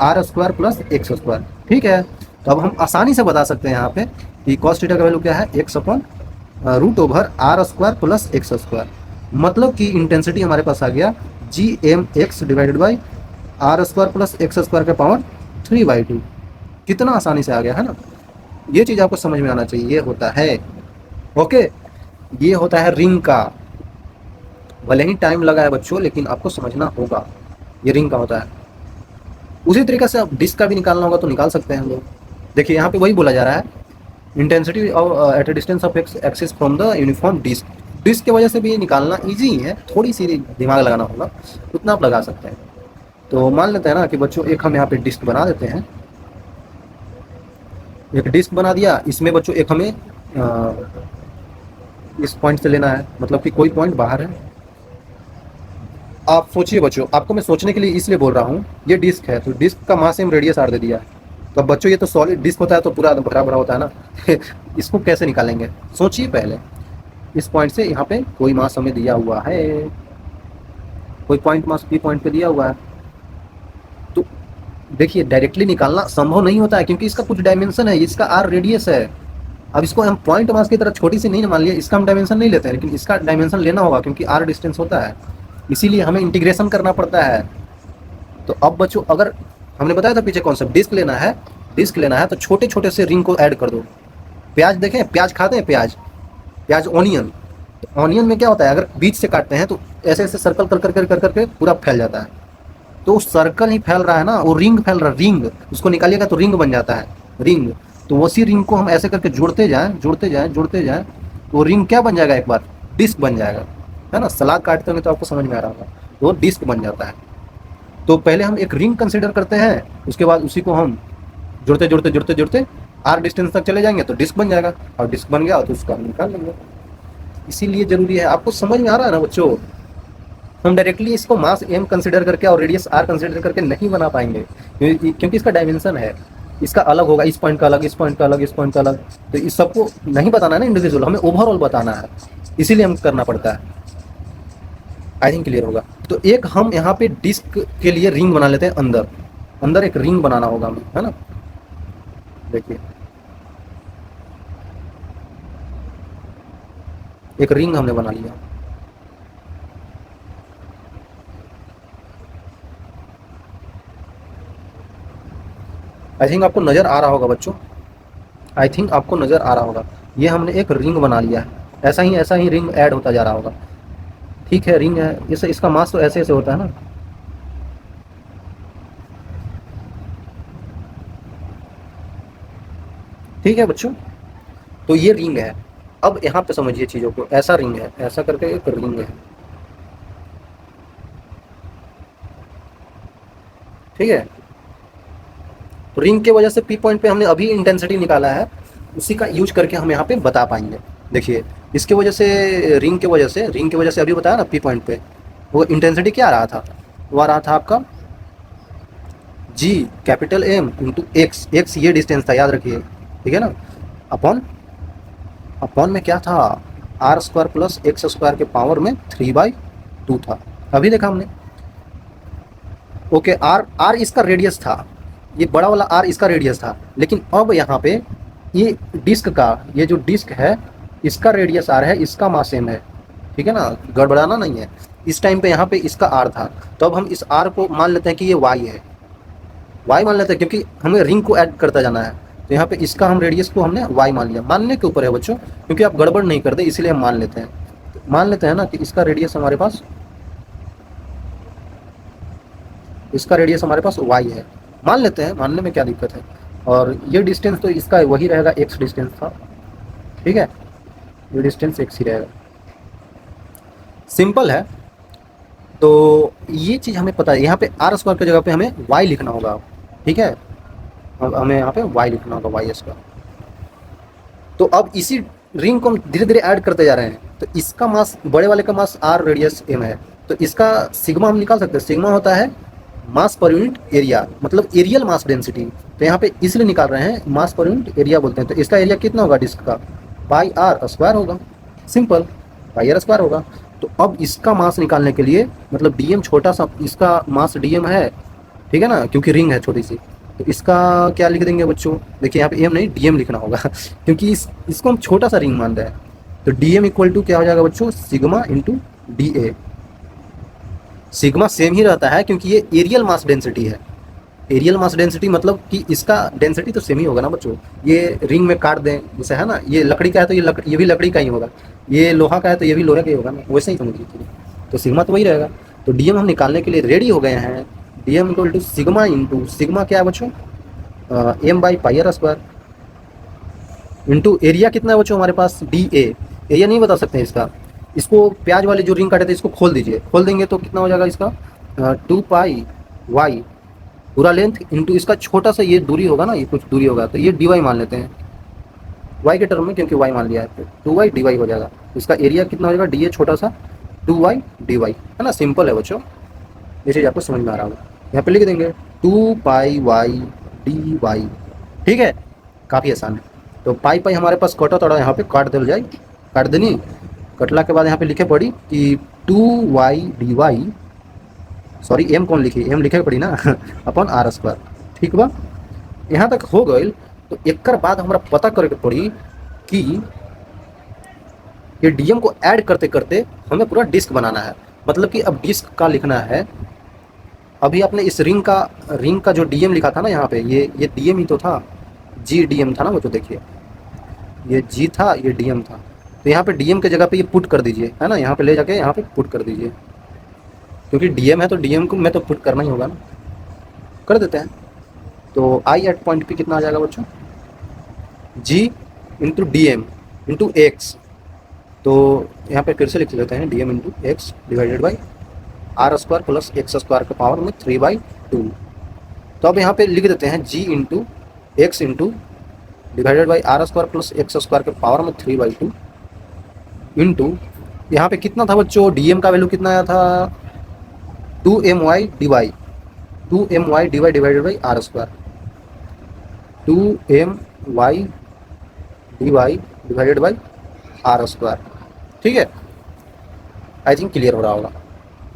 R square plus X square, ठीक है। तो अब हम आसानी से बता सकते हैं यहाँ पे कि कॉस थीटा का वैल्यू क्या है, X upon root over R square plus X square. मतलब कि इंटेंसिटी हमारे पास आ गया G M X divided by R square plus X square का पावर 3/2। कितना आसानी से आ गया है ना। ये चीज़ आपको समझ में आना चाहिए। ये होता है, ओके, ये होता है रिंग का। भले ही टाइम लगा है बच्चों, लेकिन आपको समझना होगा, ये रिंग का होता है। उसी तरीके से अब डिस्क का भी निकालना होगा तो निकाल सकते हैं हम लोग। देखिए यहाँ पे वही बोला जा रहा है, intensity at a distance of axis from the uniform disc. Disc की वजह से भी ये निकालना ईजी है, थोड़ी सी दिमाग लगाना होगा, उतना आप लगा सकते हैं। तो मान लेते हैं ना कि बच्चों एक हम यहाँ पे डिस्क बना देते हैं। एक डिस्क बना दिया, इसमें बच्चों एक हमें इस पॉइंट से लेना है, मतलब कि कोई पॉइंट बाहर है। आप सोचिए बच्चों, आपको मैं सोचने के लिए इसलिए बोल रहा हूँ, ये डिस्क है तो डिस्क का मास हम रेडियस आर दे दिया है। तो अब बच्चों ये तो सॉलिड डिस्क होता है तो पूरा भरा भरा होता है ना इसको कैसे निकालेंगे, सोचिए पहले। इस पॉइंट से यहाँ पे कोई मास हमें दिया हुआ है, कोई पॉइंट मास पी पॉइंट पे दिया हुआ है। तो देखिए डायरेक्टली निकालना संभव नहीं होता है, क्योंकि इसका कुछ डायमेंशन है, इसका आर रेडियस है। अब इसको हम पॉइंट मास की तरह छोटी सी नहीं मान लिया, इसका हम डायमेंशन नहीं लेते हैं, लेकिन इसका डायमेंशन लेना होगा क्योंकि आर डिस्टेंस होता है, इसीलिए हमें इंटीग्रेशन करना पड़ता है। तो अब बच्चों अगर हमने बताया था पीछे कॉन्सेप्ट, डिस्क लेना है, डिस्क लेना है तो छोटे छोटे से रिंग को ऐड कर दो। प्याज देखें, प्याज खाते हैं, प्याज प्याज ऑनियन। तो ऑनियन में क्या होता है, अगर बीच से काटते हैं तो ऐसे ऐसे सर्कल कर कर कर करके पूरा फैल जाता है। तो वो सर्कल ही फैल रहा है ना, वो रिंग फैल रहा है, रिंग। उसको निकालिएगा तो रिंग बन जाता है, रिंग। तो उसी रिंग को हम ऐसे करके जोड़ते जाएं जोड़ते जाएं जोड़ते जाएं, तो रिंग क्या बन जाएगा, एक बार डिस्क बन जाएगा, है ना। सलाद काटते होंगे तो आपको समझ में आ रहा होगा, तो डिस्क बन जाता है। तो पहले हम एक रिंग कंसिडर करते हैं, उसके बाद उसी को हम जुड़ते जुड़ते जुड़ते जुड़ते आर डिस्टेंस तक चले जाएंगे तो डिस्क बन जाएगा, और डिस्क बन गया तो उसको हम निकाल लेंगे। इसीलिए जरूरी है, आपको समझ में आ रहा है ना बच्चों। हम डायरेक्टली इसको मास एम कंसिडर करके और रेडियस आर कंसिडर करके नहीं बना पाएंगे, क्योंकि इसका डायमेंशन है, इसका अलग होगा, इस पॉइंट का अलग, इस पॉइंट का अलग, इस पॉइंट का अलग। तो इस सबको नहीं बताना है ना इंडिविजुअल, हमें ओवरऑल बताना है, इसीलिए हम करना पड़ता है। आई थिंक क्लियर होगा। तो एक हम यहाँ पे डिस्क के लिए रिंग बना लेते हैं, अंदर अंदर एक रिंग बनाना होगा हमें, है ना। देखिए एक रिंग हमने बना लिया। आई थिंक आपको नज़र आ रहा होगा बच्चों, आई थिंक आपको नज़र आ रहा होगा। ये हमने एक रिंग बना लिया है, ऐसा ही रिंग ऐड होता जा रहा होगा। ठीक है, रिंग है, इसे इसका मास तो ऐसे ऐसे होता है ना। ठीक है बच्चों, तो ये रिंग है। अब यहाँ पे समझिए चीज़ों को, ऐसा रिंग है, ऐसा करके एक रिंग है, ठीक है। तो रिंग के वजह से पी पॉइंट पे हमने अभी इंटेंसिटी निकाला है, उसी का यूज करके हम यहाँ पे बता पाएंगे। देखिए इसके वजह से, रिंग के वजह से अभी बताया ना पी पॉइंट पे, वो इंटेंसिटी क्या आ रहा था, वो आ रहा था आपका G capital M into X. X ये डिस्टेंस था, याद रखिए, ठीक है ना। अपॉन अपॉन में क्या था, R square plus X square के पावर में 3/2 था, अभी देखा हमने। ओके, आर आर इसका रेडियस था, ये बड़ा वाला आर इसका रेडियस था। लेकिन अब यहाँ पे ये डिस्क का, ये जो डिस्क है इसका रेडियस आर है, इसका मास एम है, ठीक है ना, गड़बड़ाना नहीं है। इस टाइम पे यहाँ पे इसका आर था, तो अब हम इस आर को मान लेते हैं कि ये वाई है, वाई मान लेते हैं, क्योंकि हमें रिंग को ऐड करता जाना है। तो यहाँ पे इसका हम रेडियस को हमने वाई मान लिया, मानने के ऊपर है बच्चों, क्योंकि आप गड़बड़ नहीं करते इसलिए हम मान लेते हैं। तो मान लेते हैं ना कि इसका रेडियस हमारे पास, इसका रेडियस हमारे पास वाई है, मान लेते हैं, मानने में क्या दिक्कत है। और ये डिस्टेंस तो इसका वही रहेगा, एक्स डिस्टेंस था, ठीक है, ये डिस्टेंस एक्स ही रहेगा, सिंपल है। तो ये चीज़ हमें पता है, यहाँ पे आर स्क्वायर की जगह पे हमें वाई लिखना होगा, ठीक है, हमें यहाँ पे वाई लिखना होगा, वाई स्क्वायर। तो अब इसी रिंग को हम धीरे धीरे ऐड करते जा रहे हैं, तो इसका मास, बड़े वाले का मास आर रेडियस एम है, तो इसका सिग्मा हम निकाल सकते हैं। सिग्मा होता है मास पर यूनिट एरिया, मतलब एरियल मास डेंसिटी। तो यहाँ पे इसलिए निकाल रहे हैं, मास पर यूनिट एरिया बोलते हैं। तो इसका एरिया कितना होगा डिस्क का, पाई आर स्क्वायर होगा, सिंपल, पाई आर स्क्वायर होगा। तो अब इसका मास निकालने के लिए, मतलब डीएम छोटा सा, इसका मास डीएम है, ठीक है ना, क्योंकि रिंग है छोटी सी। तो इसका क्या लिख देंगे बच्चों, देखिए यहाँ पे एम नहीं डीएम लिखना होगा क्योंकि इसको हम छोटा सा रिंग मान रहे हैं। तो डीएम इक्वल टू क्या हो जाएगा बच्चों, sigma into D A. Sigma same ही रहता है क्योंकि ये एरियल मास डेंसिटी है। एरियल मास डेंसिटी मतलब कि इसका डेंसिटी तो सेम ही होगा ना बच्चों। ये रिंग में काट दें जैसे है ना, ये लकड़ी का है तो ये भी लकड़ी का ही होगा, ये लोहा का है तो ये भी लोहे का ही होगा ना, वैसे ही समझ लीजिए। तो सिग्मा तो वही रहेगा। तो डीएम हम निकालने के लिए रेडी हो गए हैं। DM equal to sigma into sigma क्या है बच्चों, M by pi R square into area कितना है बच्चों हमारे पास, डी ए। एरिया नहीं बता सकते हैं इसका। इसको प्याज वाले जो रिंग काटे थे इसको खोल दीजिए, खोल देंगे तो कितना हो जाएगा इसका, 2 पाई वाई पूरा लेंथ इंटू इसका छोटा सा ये दूरी होगा ना, ये कुछ दूरी होगा तो ये डी वाई मान लेते हैं वाई के टर्म में, क्योंकि वाई मान लिया है तो 2 वाई डी वाई हो जाएगा। इसका एरिया कितना हो जाएगा, डी ए छोटा सा 2 वाई डी वाई, है ना। सिंपल है बच्चों, ये चीज़ आपको समझ में आ रहा होगा। यहाँ पे लिख देंगे 2 पाई वाई डी वाई, ठीक है, काफ़ी आसान है। तो पाई पाई हमारे पास कटा तोड़ा यहाँ पे काट दिल जाए, काट देनी। कटला के बाद यहाँ पे लिखे पड़ी कि 2 Y D Y, sorry M कौन लिखी, एम लिखे पड़ी ना अपन आर स्क्वायर, ठीक बा। यहाँ तक हो गई। तो एक बाद हमारा पता करके पड़ी कि ये डीएम को ऐड करते करते हमें पूरा डिस्क बनाना है। मतलब कि अब डिस्क का लिखना है। अभी आपने इस रिंग का जो डीएम लिखा था ना यहाँ पे, ये डीएम ही तो था, जी डीएम था ना वो, तो देखिए ये जी था, ये डीएम था। तो यहाँ पे डीएम के जगह पे ये पुट कर दीजिए, है ना, यहाँ पे ले जाके यहाँ पे पुट कर दीजिए, क्योंकि डीएम है तो डीएम को मैं तो पुट करना ही होगा ना, कर देते हैं। तो आई एट पॉइंट पे कितना आ जाएगा बच्चों, G into D M into X. तो यहाँ पे फिर से लिख लेते हैं D M into X divided by R square plus X square के पावर में 3/2। तो अब यहाँ पे लिख देते हैं G into X into divided by R square plus X square के पावर में 3/2 इंटू यहाँ पे कितना था बच्चों, डी एम का वैल्यू कितना आया था, 2my dy, 2my dy divided by R square, 2my dy divided by R square, ठीक है। आई थिंक क्लियर हो रहा होगा।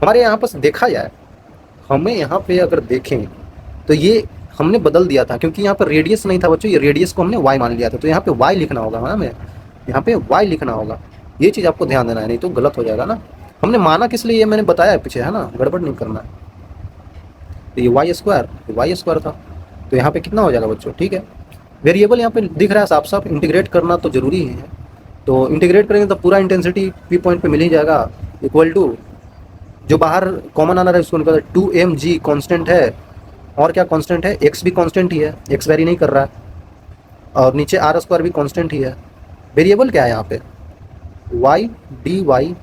हमारे यहाँ पास देखा जाए, हमें यहाँ पे अगर देखें तो ये हमने बदल दिया था, क्योंकि यहाँ पर रेडियस नहीं था बच्चों, ये रेडियस को हमने y मान लिया था। तो यहाँ पे y लिखना होगा, हमें यहाँ पे y लिखना होगा। ये चीज़ आपको ध्यान देना है, नहीं तो गलत हो जाएगा ना। हमने माना किस लिए, ये मैंने बताया है पीछे, है ना, गड़बड़ नहीं करना है। तो ये वाई स्क्वायर था। तो यहाँ पे कितना हो जाएगा बच्चों, ठीक है। वेरिएबल यहाँ पे दिख रहा है साफ साफ, इंटीग्रेट करना तो जरूरी है। तो इंटीग्रेट करेंगे तो पूरा इंटेंसिटी पी पॉइंट पे मिल ही जाएगा, इक्वल टू जो बाहर कॉमन आना रहा है उसको निकाल, 2mg कॉन्स्टेंट है, और क्या कॉन्स्टेंट है, एक्स भी कॉन्स्टेंट ही है, एक्स वेरी नहीं कर रहा है, और नीचे आर स्क्वायर भी कॉन्स्टेंट ही है। वेरिएबल क्या है यहाँ पे, Y D Y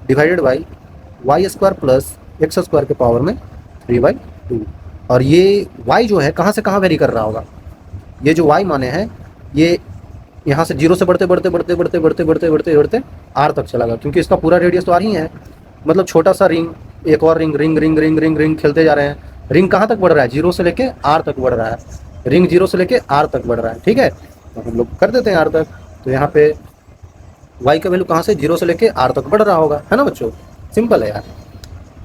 divided by Y square plus X square के पावर में 3/2। और ये y जो है कहाँ से कहाँ वेरी कर रहा होगा, ये जो y माने हैं ये यहाँ से 0 से बढ़ते बढ़ते बढ़ते बढ़ते बढ़ते बढ़ते बढ़ते बढ़ते r तक चला गया, क्योंकि इसका पूरा रेडियस तो r ही है। मतलब छोटा सा रिंग, एक और ring ring ring ring ring ring खेलते जा रहे हैं। रिंग कहाँ तक बढ़ रहा है, 0 से लेके r तक बढ़ रहा है, रिंग 0 से लेके r तक बढ़ रहा है, ठीक है। तो हम लोग कर देते हैं r तक। तो यहाँ पे y का वैल्यू कहाँ से 0 से लेके r तक बढ़ रहा होगा, है ना बच्चों। सिंपल है यार।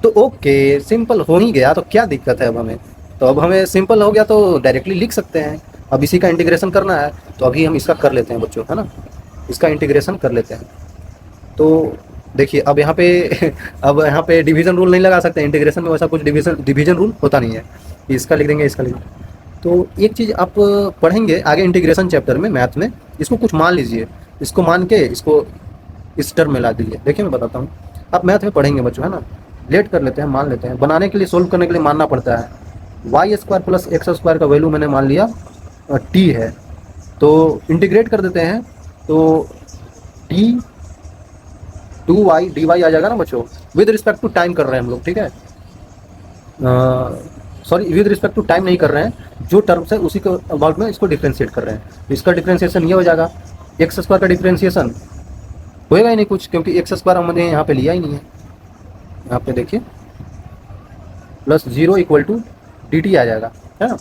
तो ओके, सिंपल हो ही गया तो क्या दिक्कत है अब हमें। तो अब हमें सिंपल हो गया तो डायरेक्टली लिख सकते हैं। अब इसी का इंटीग्रेशन करना है, तो अभी हम इसका कर लेते हैं बच्चों, है ना, इसका इंटीग्रेशन कर लेते हैं। तो देखिए अब यहाँ पे अब यहाँ पे डिवीजन रूल नहीं लगा सकते इंटीग्रेशन में, वैसा कुछ डिवीजन रूल होता नहीं है। इसका लिख देंगे, इसका लिख देंगे। तो एक चीज़ आप पढ़ेंगे आगे इंटीग्रेशन चैप्टर में, मैथ में, इसको कुछ मान लीजिए, इसको मान के इसको इस टर्म में ला दीजिए। देखिए मैं बताता हूँ, आप मैथ में पढ़ेंगे बच्चों, है ना। लेट कर लेते हैं, मान लेते हैं, बनाने के लिए, सोल्व करने के लिए मानना पड़ता है। Y square plus X square का वैल्यू मैंने मान लिया टी है, तो इंटीग्रेट कर देते हैं। तो टी 2y dy आ जाएगा ना बच्चों, विद रिस्पेक्ट टू टाइम कर रहे हैं हम लोग, ठीक है। Sorry, with respect to time नहीं कर रहे हैं, जो टर्म्स है उसी के अबाउट में इसको डिफ्रेंशिएट कर रहे हैं। इसका डिफ्रेंशिएशन ये हो जाएगा, एक्स स्क्वायर का डिफ्रेंशिएशन होएगा ही नहीं कुछ, क्योंकि एक्स स्क्वायर हमने यहाँ पे लिया ही नहीं है। यहाँ पे देखिए प्लस 0 इक्वल टू dt आ जाएगा, है ना।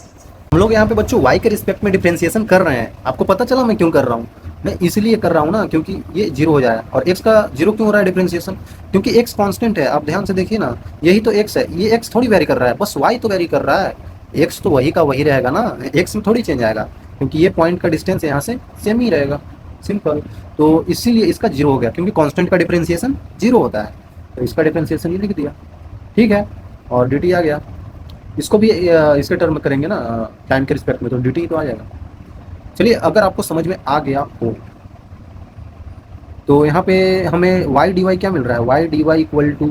हम लोग यहाँ पे बच्चों y के रिस्पेक्ट में डिफ्रेंशिएशन कर रहे हैं। आपको पता चला मैं क्यों कर रहा हूँ, मैं इसलिए कर रहा हूँ ना, क्योंकि ये 0 हो जाए। और x का 0 क्यों हो रहा है डिफ्रेंशिएशन, क्योंकि x कांस्टेंट है। आप ध्यान से देखिए ना, यही तो x है, ये x थोड़ी वेरी कर रहा है, बस y तो वेरी कर रहा है। x तो वही का वही रहेगा ना, x में थोड़ी चेंज आएगा, क्योंकि ये पॉइंट का डिस्टेंस यहाँ से सेम ही रहेगा, सिंपल। तो इसीलिए इसका 0 हो गया, क्योंकि कांस्टेंट का डिफ्रेंशिएशन 0 होता है। तो इसका डिफरेंशिएशन ये लिख दिया, ठीक है। और डी टी आ गया, इसको भी इसके टर्म में करेंगे ना टाइम के रिस्पेक्ट में, तो डी टी तो आ जाएगा। चलिए अगर आपको समझ में आ गया हो तो यहाँ पे हमें वाई डी वाई क्या मिल रहा है, Y D Y equal to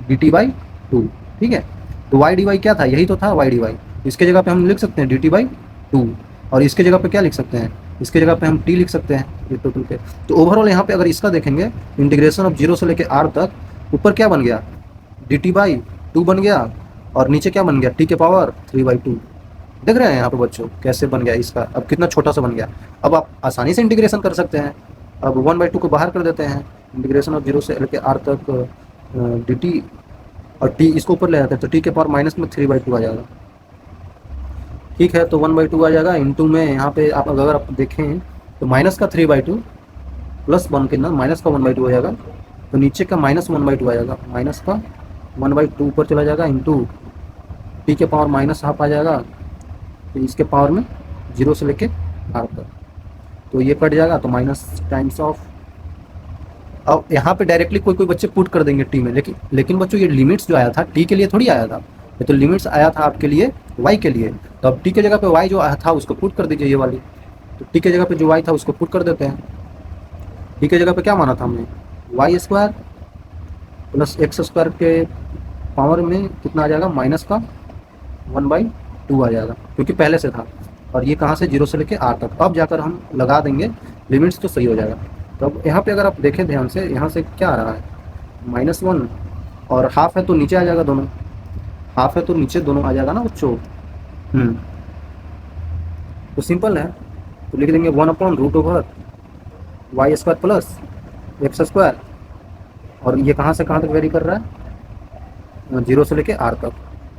D T by two, ठीक है। तो वाई डी वाई क्या था, यही तो था वाई डी वाई। इसके जगह पे हम लिख सकते हैं डी टी बाई टू, और इसके जगह पे क्या लिख सकते हैं, इसके जगह पे हम टी लिख सकते हैं ये टोटल पे। तो ओवरऑल यहाँ पे अगर इसका देखेंगे इंटीग्रेशन ऑफ जीरो से लेके आर तक, ऊपर क्या बन गया डी टी बाई टू बन गया, और नीचे क्या बन गया टी के पावर थ्री बाई टू। देख रहे हैं यहाँ पे बच्चों कैसे बन गया इसका, अब कितना छोटा सा बन गया। अब आप आसानी से इंटीग्रेशन कर सकते हैं। अब 1/2 को बाहर कर देते हैं, इंटीग्रेशन ऑफ जीरो से लेके आर तक डी टी, और टी इसको ऊपर ले जाते हैं तो टी के पावर माइनस में 3/2 आ जाएगा, ठीक है। तो 1/2 आ जाएगा, इंटू में यहाँ पे आप अगर आप देखें तो माइनस का 3/2 प्लस वन के ना माइनस का 1/2 हो जाएगा, तो नीचे का माइनस 1/2 आ जाएगा, माइनस का 1/2 ऊपर चला जाएगा, इंटू टी के पावर माइनस हाफ आ जाएगा, तो इसके पावर में जीरो से लेके आर तक, तो ये कट जाएगा, तो माइनस टाइम्स ऑफ। अब यहाँ पे डायरेक्टली कोई कोई बच्चे पुट कर देंगे टी में, लेकिन बच्चों ये लिमिट्स जो आया था टी के लिए थोड़ी आया था, ये तो लिमिट्स आया था आपके लिए वाई के लिए। तो अब टी के जगह पे वाई जो आया था उसको पुट कर दीजिए ये वाली, तो टी के जगह पे जो वाई था उसको पुट कर देते हैं। टी के जगह पे क्या माना था हमने, Y square plus X square के पावर में कितना आ जाएगा, माइनस का 1/2 आ जाएगा, क्योंकि पहले से था। और ये कहाँ से, जीरो से लेके आर तक, अब जाकर हम लगा देंगे लिमिट्स तो सही हो जाएगा। तो अब यहाँ पे अगर आप देखें ध्यान से, यहाँ से क्या आ रहा है, -1, और हाफ है तो नीचे आ जाएगा दोनों, हाफ है तो नीचे दोनों आ जाएगा ना बच्चों। तो सिंपल है, तो लिख देंगे 1/√/y² प्लस एक्स स्क्वायर, और ये कहाँ से कहाँ तक वेरी कर रहा है, जीरो से लेके आर तक।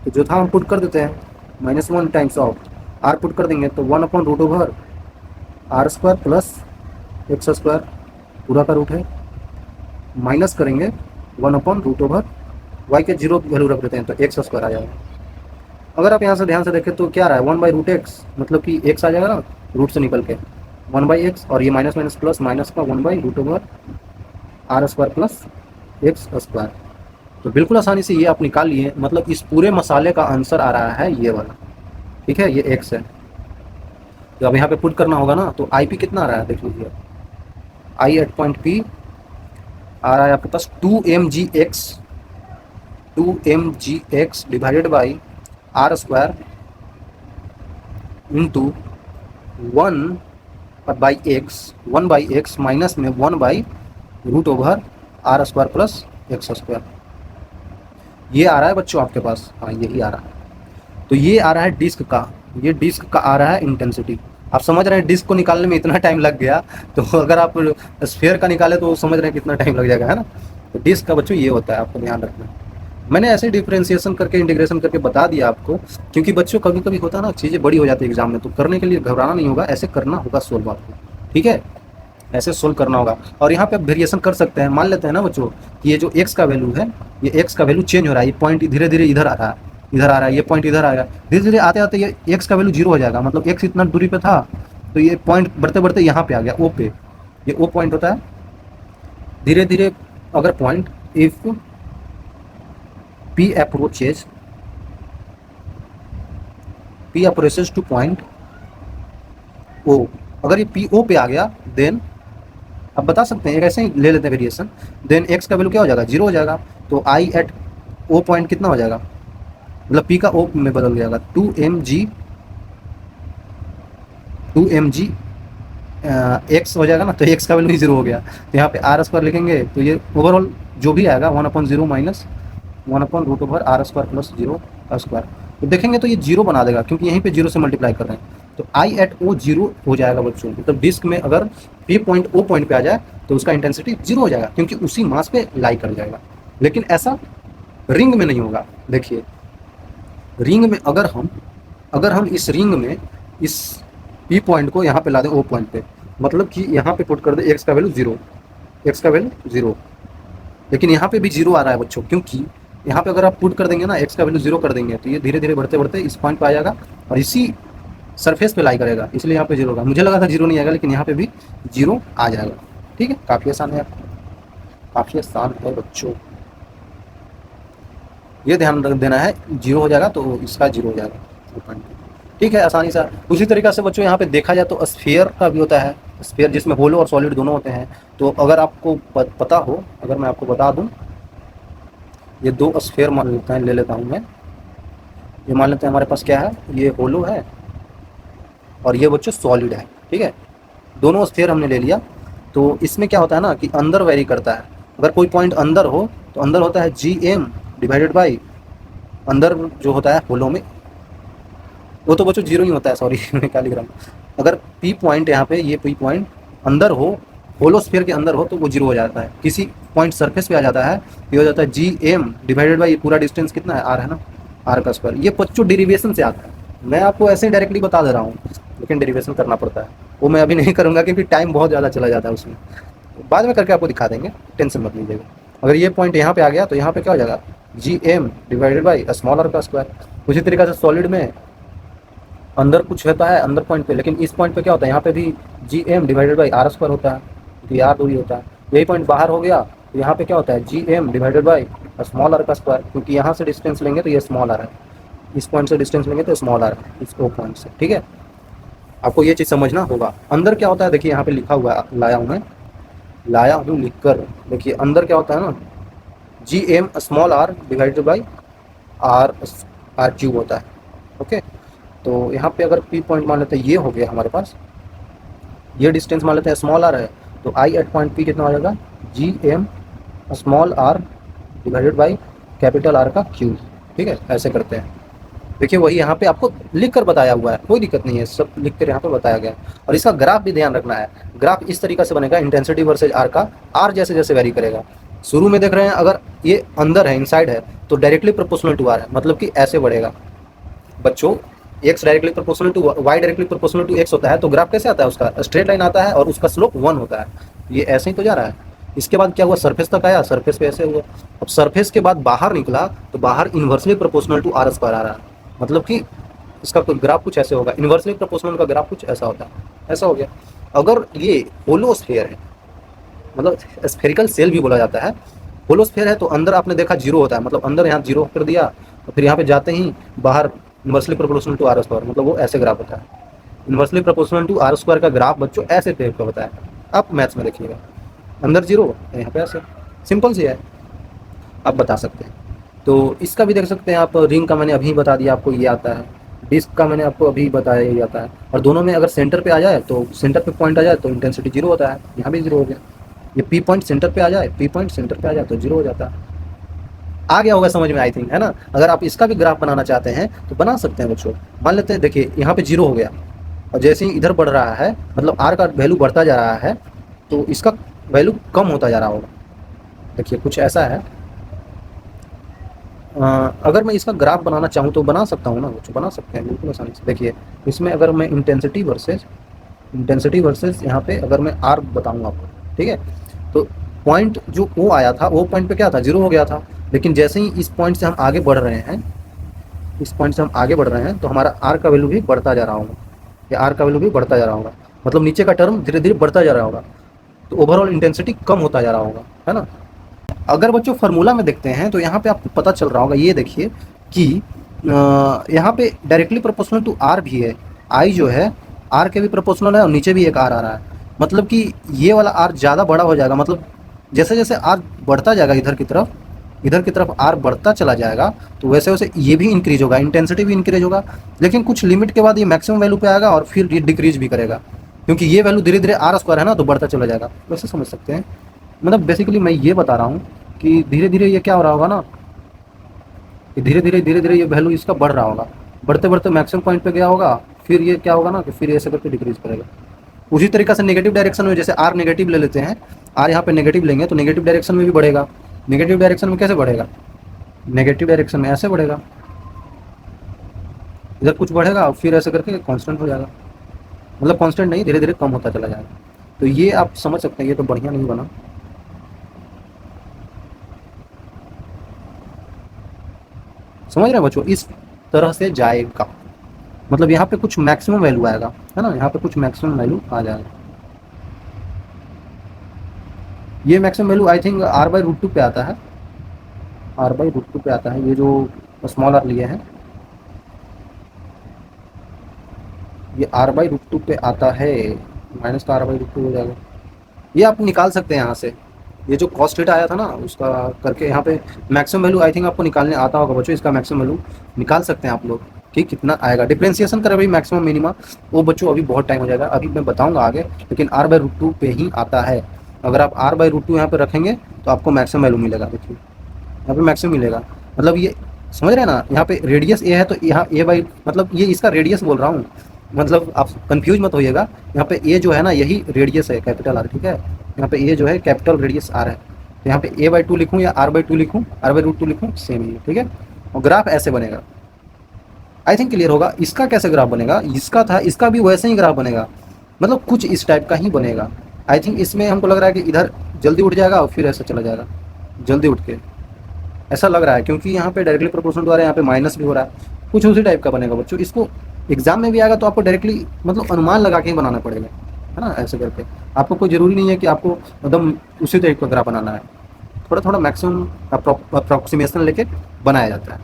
तो जो था हम पुट कर देते हैं, -1 टाइम्स ऑफ आर पुट कर देंगे, तो 1/√r² प्लस एक्स स्क्वायर पूरा का रूट है, माइनस करेंगे 1/√y के जीरो वैल्यू रख देते हैं, तो एक्स स्क्वायर आ जाएगा। अगर आप यहाँ से ध्यान से देखें तो क्या आ रहा है, 1/√x, मतलब कि x आ जाएगा ना रूट से निकल के 1/x, और ये माइनस माइनस प्लस, माइनस का 1/√r² प्लस एक्स स्क्वायर। तो बिल्कुल आसानी से ये आप निकाल लिए, मतलब इस पूरे मसाले का आंसर आ रहा है ये वाला, ठीक है, ये x है। तो अब यहाँ पे पुट करना होगा ना, तो आई पी कितना आ रहा है देख लीजिए, आई एट पॉइंट पी आ रहा है आपके पास 2mgx divided by r² into 1/x minus में 1/√r² प्लस एक्स स्क्वायर। ये आ रहा है बच्चों आपके पास, हाँ यही आ रहा है। तो ये आ रहा है डिस्क का, ये डिस्क का आ रहा है इंटेंसिटी। आप समझ रहे हैं डिस्क को निकालने में इतना टाइम लग गया, तो अगर आप स्फीयर का निकाले तो समझ रहे हैं कितना टाइम लग जाएगा, है ना। तो डिस्क का बच्चों ये होता है, आपको ध्यान रखना। मैंने ऐसे डिफरेंशिएशन करके इंटीग्रेशन करके बता दिया आपको, क्योंकि बच्चों कभी कभी होता है ना चीज़ें बड़ी हो जाती है एग्जाम में, तो करने के लिए घबराना नहीं होगा, ऐसे करना होगा सोल्व आपको, ठीक है, ऐसे सोल्व करना होगा। और यहाँ पे आप वेरिएशन कर सकते हैं, मान लेते हैं ना बच्चों कि ये जो एक्स का वैल्यू है, ये एक्स का वैल्यू चेंज हो रहा है, ये पॉइंट धीरे धीरे इधर आ रहा है, इधर आ रहा है, ये पॉइंट इधर आएगा, धीरे धीरे आते आते ये एक्स का वैल्यू जीरो हो जाएगा, मतलब एक्स इतना दूरी पे था, तो ये पॉइंट बढ़ते बढ़ते यहाँ पे आ गया ओ पे, ये ओ पॉइंट होता है। धीरे धीरे अगर point if P approaches two point O, अगर ये PO पे आ गया देन अब बता सकते हैं, एक ऐसे ही ले लेते हैं वेरिएशन, देन x का वैल्यू क्या हो जाएगा, जीरो हो जाएगा। तो I एट O पॉइंट कितना हो जाएगा, मतलब P का O में बदल जाएगा 2mg x हो जाएगा ना, तो x का वैल्यू ही जीरो हो गया। तो यहाँ पे r² लिखेंगे तो ये ओवरऑल जो भी आएगा 1/0 माइनस 1/√r² प्लस 0 स्क्वायर। तो देखेंगे तो ये जीरो बना देगा, क्योंकि यहीं पे जीरो से मल्टीप्लाई कर रहे हैं। तो आई एट ओ जीरो हो जाएगा बच्चों, मतलब डिस्क में अगर पी पॉइंट ओ पॉइंट पे आ जाए तो उसका इंटेंसिटी जीरो हो जाएगा, क्योंकि उसी मास पे लाई कर जाएगा। लेकिन ऐसा रिंग में नहीं होगा। देखिए रिंग में अगर हम इस रिंग में इस पी पॉइंट को यहाँ पे ला दें ओ पॉइंट पे, मतलब कि यहाँ पे पुट कर दे एक्स का वैल्यू जीरो, लेकिन यहाँ पे भी जीरो आ रहा है बच्चों, क्योंकि यहाँ पे अगर आप पुट कर देंगे ना एक्स का वैल्यू जीरो कर देंगे, तो ये धीरे धीरे बढ़ते बढ़ते इस पॉइंट पे आ जाएगा और इसी सरफेस पे लाई करेगा, इसलिए यहाँ पे जीरो होगा। मुझे लगा था जीरो नहीं आएगा, लेकिन यहाँ पे भी जीरो आ जाएगा। ठीक है, काफ़ी आसान है, काफ़ी आसान है बच्चों। ये ध्यान रख देना है, जीरो हो जाएगा तो इसका जीरो हो जाएगा 2.2। ठीक है, आसानी से। उसी तरीक़ा से बच्चों यहाँ पे देखा जाए तो स्फीयर का भी होता है, स्फीयर जिसमें होलो और सॉलिड दोनों होते हैं। तो अगर आपको पता हो, अगर मैं आपको बता दूँ, ये दो स्फीयर मान लेते हैं, ले लेता हूँ मैं। ये मान लेते हैं हमारे पास क्या है, ये होलो है और ये बच्चों सॉलिड है। ठीक है, दोनों स्फीयर हमने ले लिया। तो इसमें क्या होता है ना कि अंदर वेरी करता है। अगर कोई पॉइंट अंदर हो तो अंदर होता है GM डिवाइडेड बाई अंदर जो होता है होलो में, वो तो बच्चों जीरो ही होता है, सॉरी मैं क्या लिख रहा हूँ। अगर P पॉइंट यहाँ पे, ये P पॉइंट अंदर हो, होलो स्फीयर के अंदर हो, तो वो जीरो हो जाता है। किसी पॉइंट सरफेस पे आ जाता है, ये हो जाता है GM डिवाइडेड बाई पूरा डिस्टेंस कितना है, R है ना, R का स्क्वायर। ये बच्चों डेरिवेशन से आता है, मैं आपको ऐसे ही डायरेक्टली बता दे रहा हूँ, लेकिन डेरिवेशन करना पड़ता है। वो मैं अभी नहीं करूँगा क्योंकि टाइम बहुत ज़्यादा चला जाता है उसमें, तो बाद में करके आपको दिखा देंगे, टेंशन मत लीजिएगा। अगर ये पॉइंट यहाँ पे आ गया तो यहाँ पे क्या हो जाएगा, GM divided by small r का स्क्वायर। उसी तरीके से सॉलिड में अंदर कुछ रहता है अंदर पॉइंट पे, लेकिन इस पॉइंट पे क्या होता है, यहाँ पे भी GM divided by R square होता है, तो ये R दूरी होता है। यही पॉइंट बाहर हो गया तो यहाँ पे क्या होता है, GM divided by small r का स्क्वायर, क्योंकि यहाँ से डिस्टेंस लेंगे तो ये स्मॉल r है, इस पॉइंट से डिस्टेंस लेंगे तो स्मॉल r है, इस पॉइंट से। ठीक है, आपको ये चीज़ समझना होगा। अंदर क्या होता है, देखिए यहाँ पे लिखा हुआ है, लाया हूँ लिख कर, देखिए अंदर क्या होता है ना, GM small r divided by R cube होता है। ओके, तो यहाँ पे अगर P पॉइंट मान लेते हैं, ये हो गया हमारे पास, ये डिस्टेंस मान लेते हैं स्मॉल r है, तो I एट पॉइंट P कितना हो जाएगा, GM small r divided by capital R का क्यूब। ठीक है, ऐसे करते हैं। देखिए वही यहाँ पे आपको लिख कर बताया हुआ है, कोई दिक्कत नहीं है, सब लिख कर यहाँ पे बताया गया है। और इसका ग्राफ भी ध्यान रखना है, ग्राफ इस तरीके से बनेगा, इंटेंसिटी वर्सेज R का, R जैसे जैसे वेरी करेगा। शुरू में देख रहे हैं अगर ये अंदर है, इनसाइड है, तो डायरेक्टली प्रोपोर्शनल टू R है, मतलब कि ऐसे बढ़ेगा बच्चों। x directly proportional to y directly proportional to x होता है, तो ग्राफ कैसे आता है उसका, स्ट्रेट लाइन आता है और उसका स्लोप 1 होता है। ये ऐसे ही तो जा रहा है। इसके बाद क्या हुआ, सरफेस तक आया, सरफेस पे ऐसे हुआ। अब सरफेस के बाद बाहर निकला तो बाहर inversely proportional to R square आ रहा है, मतलब कि इसका ग्राफ कुछ ऐसे होगा, इन्वर्सली प्रोपोर्शनल का ग्राफ कुछ ऐसा होता है, ऐसा हो गया। अगर ये होलो स्फीयर है, मतलब स्फेरिकल सेल भी बोला जाता है, होलो स्फीयर है, तो अंदर आपने देखा जीरो होता है, मतलब अंदर यहाँ जीरो कर दिया, तो फिर यहाँ पे जाते ही बाहर inversely proportional to R square, मतलब वो ऐसे ग्राफ होता है। Inversely proportional to R square का ग्राफ बच्चों ऐसे टाइप का होता है। आप मैथ्स में देखिएगा, अंदर जीरो, यहाँ पे ऐसे, सिंपल सी है, आप बता सकते हैं। तो इसका भी देख सकते हैं आप, रिंग का मैंने अभी बता दिया आपको, ये आता है। डिस्क का मैंने आपको अभी बताया, ये आता है। और दोनों में अगर सेंटर पे आ जाए, तो सेंटर पे पॉइंट आ जाए तो इंटेंसिटी जीरो होता है, यहाँ भी जीरो हो गया। ये P पॉइंट सेंटर पे आ जाए, P पॉइंट सेंटर पे आ जाए तो जीरो हो जाता है। आ गया होगा समझ में, आई थिंक, है ना। अगर आप इसका भी ग्राफ बनाना चाहते हैं तो बना सकते हैं बच्चों। मान लेते हैं, देखिए यहाँ पे जीरो हो गया, और जैसे ही इधर बढ़ रहा है, मतलब R का वैल्यू बढ़ता जा रहा है, तो इसका वैल्यू कम होता जा रहा होगा। देखिए कुछ ऐसा है। अगर मैं इसका ग्राफ बनाना चाहूँ तो बना सकता हूँ ना बच्चों, बना सकते हैं बिल्कुल आसानी से। देखिए इसमें अगर मैं इंटेंसिटी वर्सेस यहाँ पे अगर मैं R बताऊँ आपको, ठीक है, तो पॉइंट जो वो आया था, वो पॉइंट पे क्या था, जीरो हो गया था। लेकिन जैसे ही इस पॉइंट से हम आगे बढ़ रहे हैं, तो हमारा R का वैल्यू भी बढ़ता जा रहा होगा, या R का वैल्यू भी बढ़ता जा रहा होगा, मतलब नीचे का टर्म धीरे धीरे बढ़ता जा रहा होगा, तो ओवरऑल इंटेंसिटी कम होता जा रहा होगा, है ना। अगर बच्चों फार्मूला में देखते हैं तो यहाँ पे आपको पता चल रहा होगा, ये देखिए कि यहाँ पे डायरेक्टली प्रोपोर्शनल टू R भी है, I जो है R के भी प्रोपोर्शनल है, और नीचे भी एक R आ रहा है, मतलब कि ये वाला R ज़्यादा बड़ा हो जाएगा। मतलब जैसे जैसे R बढ़ता जाएगा इधर की तरफ R बढ़ता चला जाएगा, तो वैसे वैसे ये भी इंक्रीज होगा, इंटेंसिटी भी इंक्रीज होगा। लेकिन कुछ लिमिट के बाद ये मैक्सिमम वैल्यू पे आएगा और फिर ये डिक्रीज भी करेगा, क्योंकि ये वैल्यू धीरे धीरे R स्क्वायर है ना, तो बढ़ता चला जाएगा। वैसे समझ सकते हैं, मतलब बेसिकली मैं ये बता रहा हूँ कि धीरे धीरे ये क्या हो रहा होगा ना, कि धीरे धीरे ये वैल्यू इसका बढ़ रहा होगा, बढ़ते बढ़ते मैक्सिमम पॉइंट पे गया होगा, फिर ये क्या होगा ना कि फिर ऐसे करके डिक्रीज करेगा। उसी तरीके से नेगेटिव डायरेक्शन में, जैसे R नेगेटिव ले लेते हैं, R यहाँ पे नेगेटिव लेंगे तो नेगेटिव डायरेक्शन में भी बढ़ेगा। नेगेटिव डायरेक्शन में कैसे बढ़ेगा, नेगेटिव डायरेक्शन में ऐसे बढ़ेगा, इधर कुछ बढ़ेगा, फिर ऐसे करके कांस्टेंट हो जाएगा, मतलब कांस्टेंट नहीं, धीरे धीरे कम होता चला जाएगा। तो ये आप समझ सकते हैं, ये तो बढ़िया नहीं बना। समझ रहे हैं बच्चों, इस तरह से जाएगा, मतलब यहाँ पे कुछ मैक्सिमम वैल्यू आएगा, है ना, यहाँ पे कुछ मैक्सिमम वैल्यू आ जाएगा। ये maximum value I think R/√2 पे आता है, r/√2 पे आता है, ये जो स्मॉल r लिए हैं, ये r/√2 पे आता है, माइनस का r/√2 हो जाएगा। ये आप निकाल सकते हैं यहाँ से, ये जो कॉस्ट थीटा आया था ना उसका करके यहाँ पे मैक्सिमम वैल्यू आई थिंक आपको निकालने आता होगा बच्चों, इसका मैक्सिमम वैल्यू निकाल सकते हैं आप लोग कि कितना आएगा। डिफ्रेंसिएशन करें भाई मैक्सिमम मिनिमा, वो बच्चों अभी बहुत टाइम हो जाएगा, अभी मैं बताऊंगा आगे, लेकिन r/√2 पे ही आता है। अगर आप r/√2 यहाँ पे रखेंगे तो आपको मैक्सिमम वैल्यू मिलेगा। देखिए यहाँ पे मैक्सिमम मिलेगा, मतलब ये समझ रहे हैं ना, यहाँ पे रेडियस ए है तो यहाँ ए बाई, मतलब ये इसका रेडियस बोल रहा हूँ, मतलब आप कंफ्यूज मत होइएगा। यहाँ पे ए जो है ना यही रेडियस है, कैपिटल आर, ठीक है। यहाँ पे ए जो है कैपिटल रेडियस आर है, तो यहाँ पे a/2 लिखूँ या r/2 लिखूँ, r/√2 लिखूँ, सेम ही है, ठीक है। और ग्राफ ऐसे बनेगा, आई थिंक क्लियर होगा। इसका कैसे ग्राफ बनेगा, इसका था, इसका भी वैसे ही ग्राफ बनेगा, मतलब कुछ इस टाइप का ही बनेगा। आई थिंक इसमें हमको लग रहा है कि इधर जल्दी उठ जाएगा और फिर ऐसा चला जाएगा, जल्दी उठ के ऐसा लग रहा है, क्योंकि यहाँ पे डायरेक्टली प्रोपोर्शनल द्वारा यहाँ पे माइनस भी हो रहा है, कुछ उसी टाइप का बनेगा बच्चों। इसको एग्जाम में भी आएगा तो आपको डायरेक्टली मतलब अनुमान लगा के ही बनाना पड़ेगा, है ना, ऐसे करके। आपको कोई ज़रूरी नहीं है कि आपको एकदम उसी टाइप का ग्राफ बनाना है, थोड़ा थोड़ा मैक्सिमम अप्रॉक्सीमेशन लेके बनाया जाता है।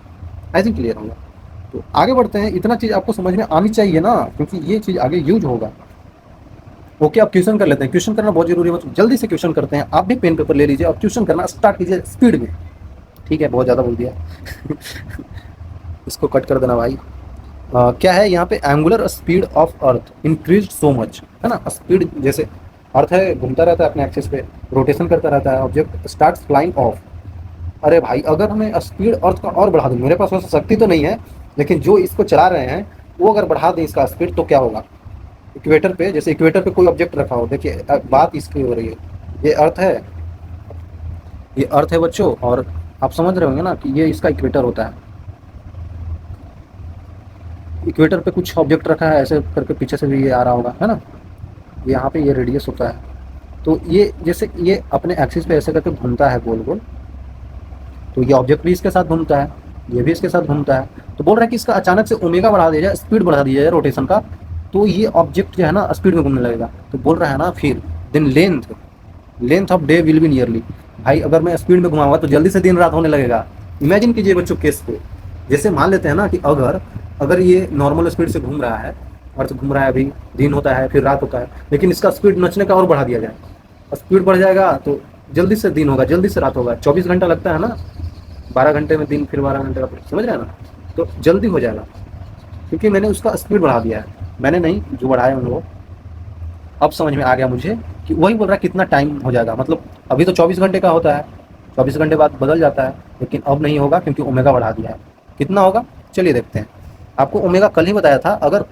आई थिंक क्लियर होगा। तो आगे बढ़ते हैं, इतना चीज़ आपको समझ में आनी चाहिए ना, क्योंकि ये चीज़ आगे यूज होगा। ओके, आप क्वेश्चन कर लेते हैं, क्वेश्चन करना बहुत जरूरी है बच्चों, जल्दी से क्वेश्चन करते हैं। आप भी पेन पेपर ले लीजिए और क्वेश्चन करना स्टार्ट कीजिए स्पीड में, ठीक है, बहुत ज़्यादा बोल दिया। इसको कट कर देना भाई। क्या है यहाँ पे, angular speed of earth increase so much, है ना। स्पीड जैसे अर्थ है घूमता रहता है अपने एक्सिस पे, रोटेशन करता रहता है, ऑब्जेक्ट स्टार्ट फ्लाइंग ऑफ। अरे भाई अगर मैं स्पीड अर्थ का और बढ़ा दूँ, मेरे पास वैसे शक्ति तो नहीं है, लेकिन जो इसको चला रहे हैं वो अगर बढ़ा दें इसका स्पीड तो क्या होगा। इक्वेटर पे, जैसे इक्वेटर पे कोई ऑब्जेक्ट रखा हो, देखिए बात इसकी हो रही है, ये अर्थ है, ये अर्थ है बच्चों, और आप समझ रहे होंगे ना कि ये इसका इक्वेटर होता है। इक्वेटर पे कुछ ऑब्जेक्ट रखा है ऐसे करके, पीछे से भी ये आ रहा होगा, है ना, यहाँ पे ये रेडियस होता है। तो ये जैसे ये अपने एक्सिस पे ऐसे करके घूमता है गोल गोल, तो ये ऑब्जेक्ट भी इसके साथ घूमता है, ये भी इसके साथ घूमता है। तो बोल रहा है कि इसका अचानक से ओमेगा बढ़ा दिया जाए, स्पीड बढ़ा दिया जाए रोटेशन का, तो ये ऑब्जेक्ट जो है ना स्पीड में घूमने लगेगा। तो बोल रहा है ना फिर then length of day will be nearly. भाई अगर मैं स्पीड में घुमाऊंगा तो जल्दी से दिन रात होने लगेगा। इमेजिन कीजिए बच्चों केस को, जैसे मान लेते हैं ना कि अगर अगर ये नॉर्मल स्पीड से घूम रहा है, अर्थ घूम रहा है, अभी दिन होता है फिर रात होता है, लेकिन इसका स्पीड नचने का और बढ़ा दिया जाए, स्पीड बढ़ जाएगा तो जल्दी से दिन होगा, जल्दी से रात होगा। 24 घंटा लगता है ना, 12 घंटे में दिन, फिर 12 घंटे का, समझ रहे हैं ना, तो जल्दी हो जाएगा, क्योंकि मैंने उसका स्पीड बढ़ा दिया है। मैंने नहीं, जो बढ़ाए उन लोग। अब समझ में आ गया मुझे कि वही बोल रहा है कितना टाइम हो जाएगा, मतलब अभी तो 24 घंटे का होता है, 24 घंटे बाद बदल जाता है, लेकिन अब नहीं होगा क्योंकि ओमेगा बढ़ा दिया है। कितना होगा चलिए देखते हैं। आपको ओमेगा कल ही बताया था, अगर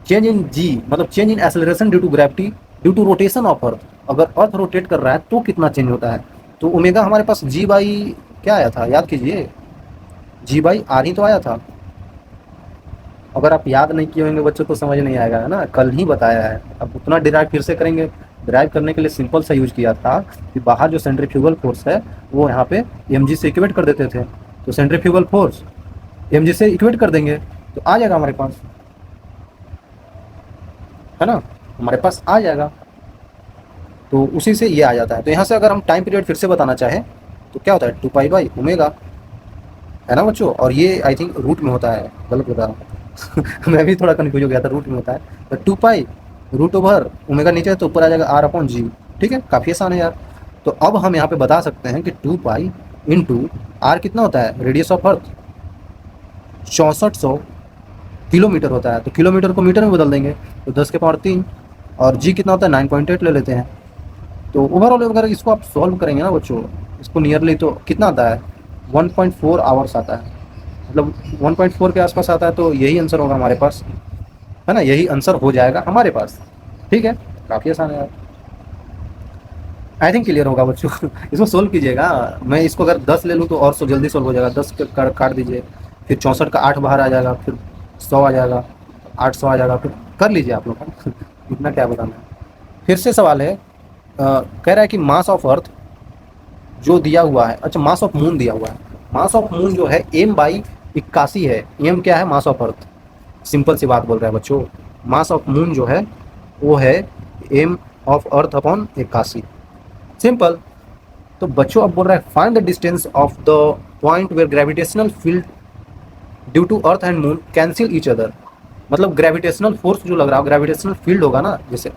चेंज इन जी मतलब change in acceleration due to gravity due to rotation of earth, अगर अर्थ रोटेट कर रहा है तो कितना चेंज होता है। तो ओमेगा हमारे पास जी बाई क्या आया था, याद कीजिए, जी बाई आर ही तो आया था। अगर आप याद नहीं किए होंगे बच्चों तो समझ नहीं आएगा, है ना, कल ही बताया है। अब उतना डिराइव फिर से करेंगे, डिराइव करने के लिए सिंपल सा यूज किया था कि बाहर जो सेंट्रीफ्यूगल फोर्स है वो यहाँ पे एम जी से इक्वेट कर देते थे, तो सेंट्रीफ्यूगल फोर्स एम जी से इक्वेट कर देंगे तो आ जाएगा हमारे पास, है ना, हमारे पास आ जाएगा। तो उसी से ये आ जाता है। तो यहाँ से अगर हम टाइम पीरियड फिर से बताना चाहें तो क्या होता है, 2π/ω, है ना बच्चों। और ये आई थिंक रूट में होता है, गलत बता रहा हूँ। मैं भी थोड़ा कन्फ्यूज हो गया था, रूट में होता है। तो 2π√/ω नीचे है तो ऊपर आ जाएगा r/g, ठीक है, काफ़ी आसान है यार। तो अब हम यहाँ पे बता सकते हैं कि 2π × r कितना होता है, रेडियस ऑफ अर्थ 6400 किलोमीटर होता है। तो किलोमीटर को मीटर में बदल देंगे तो 10⁻³ और g कितना होता है 9.8 ले लेते हैं। तो ओवरऑल अगर इसको आप सॉल्व करेंगे ना बच्चों, इसको नियरली, तो कितना आता है 1.4 आवर्स आता है, मतलब 1.4 के आसपास आता है। तो यही आंसर होगा हमारे पास, है ना, यही आंसर हो जाएगा हमारे पास, ठीक है, काफ़ी आसान है यार। आई थिंक क्लियर होगा बच्चों। इसको सोल्व कीजिएगा, मैं इसको अगर 10 ले लूँ तो और जल्दी सोल्व हो जाएगा। 10 काट दीजिए, फिर 64 का 8 बाहर आ जाएगा, फिर 100 आ जाएगा, 800 आ जाएगा, फिर कर लीजिए आप लोग। इतना क्या बताना है। फिर से सवाल है, कह रहा है कि मास ऑफ अर्थ जो दिया हुआ है, अच्छा मास ऑफ मून दिया हुआ है, मास ऑफ मून जो है m/81 है। m क्या है, मास ऑफ अर्थ, सिंपल सी बात बोल रहा है बच्चों, मास ऑफ मून जो है वो है m of earth upon 81, simple. तो बच्चों अब बोल रहा है find the distance of the point where gravitational field due to earth and moon cancel each other. मतलब ग्रेविटेशनल फोर्स जो लग रहा हो, ग्रेविटेशनल फील्ड होगा ना, जैसे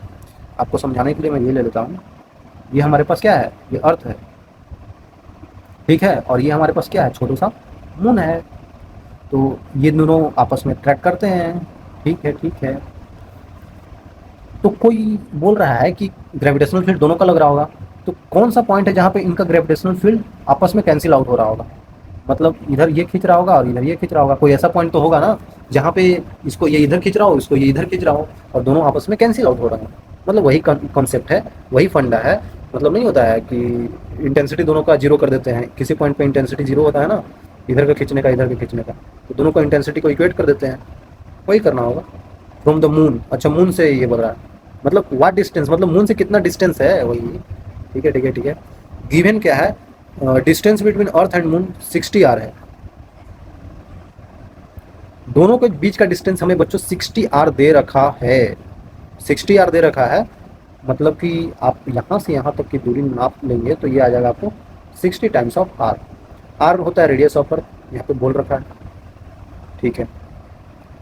आपको समझाने के लिए मैं ये ले लेता हूँ। ये हमारे पास क्या है, ये अर्थ है, ठीक है, और ये हमारे पास क्या है, छोटा सा मून है। तो ये दोनों आपस में ट्रैक करते हैं, ठीक है ठीक है। तो कोई बोल रहा है कि ग्रेविटेशनल फील्ड दोनों का लग रहा होगा, तो कौन सा पॉइंट है जहाँ पे इनका ग्रेविटेशनल फील्ड आपस में कैंसिल आउट हो रहा होगा। मतलब इधर ये खींच रहा होगा और इधर ये खींच रहा होगा, कोई ऐसा पॉइंट तो होगा ना जहाँ पे इसको ये इधर खींच रहा हो, इसको ये इधर खींच रहा हो, और दोनों आपस में कैंसिल आउट हो रहा है। मतलब वही कॉन्सेप्ट है, वही फंडा है। मतलब नहीं होता है कि इंटेंसिटी दोनों का जीरो कर देते हैं, किसी पॉइंट पे इंटेंसिटी जीरो होता है ना, इधर का खींचने का इधर का खींचने का, तो दोनों का इंटेंसिटी को इक्वेट कर देते हैं, वही करना होगा। फ्रॉम द मून, अच्छा मून से ये बोल रहा है, मतलब व्हाट डिस्टेंस, मतलब मून से कितना डिस्टेंस है वही, ठीक है ठीक है ठीक है। गिवन क्या है, distance between earth and moon 60 R है। दोनों के बीच का डिस्टेंस हमें बच्चों 60 आर दे रखा है, 60 आर दे रखा है। मतलब कि आप यहाँ से यहाँ तक की दूरी नाप लेंगे तो ये आ जाएगा आपको 60 टाइम्स ऑफ आर। आर होता है रेडियस ऑफ अर्थ, यहाँ पे बोल रखा है, ठीक है।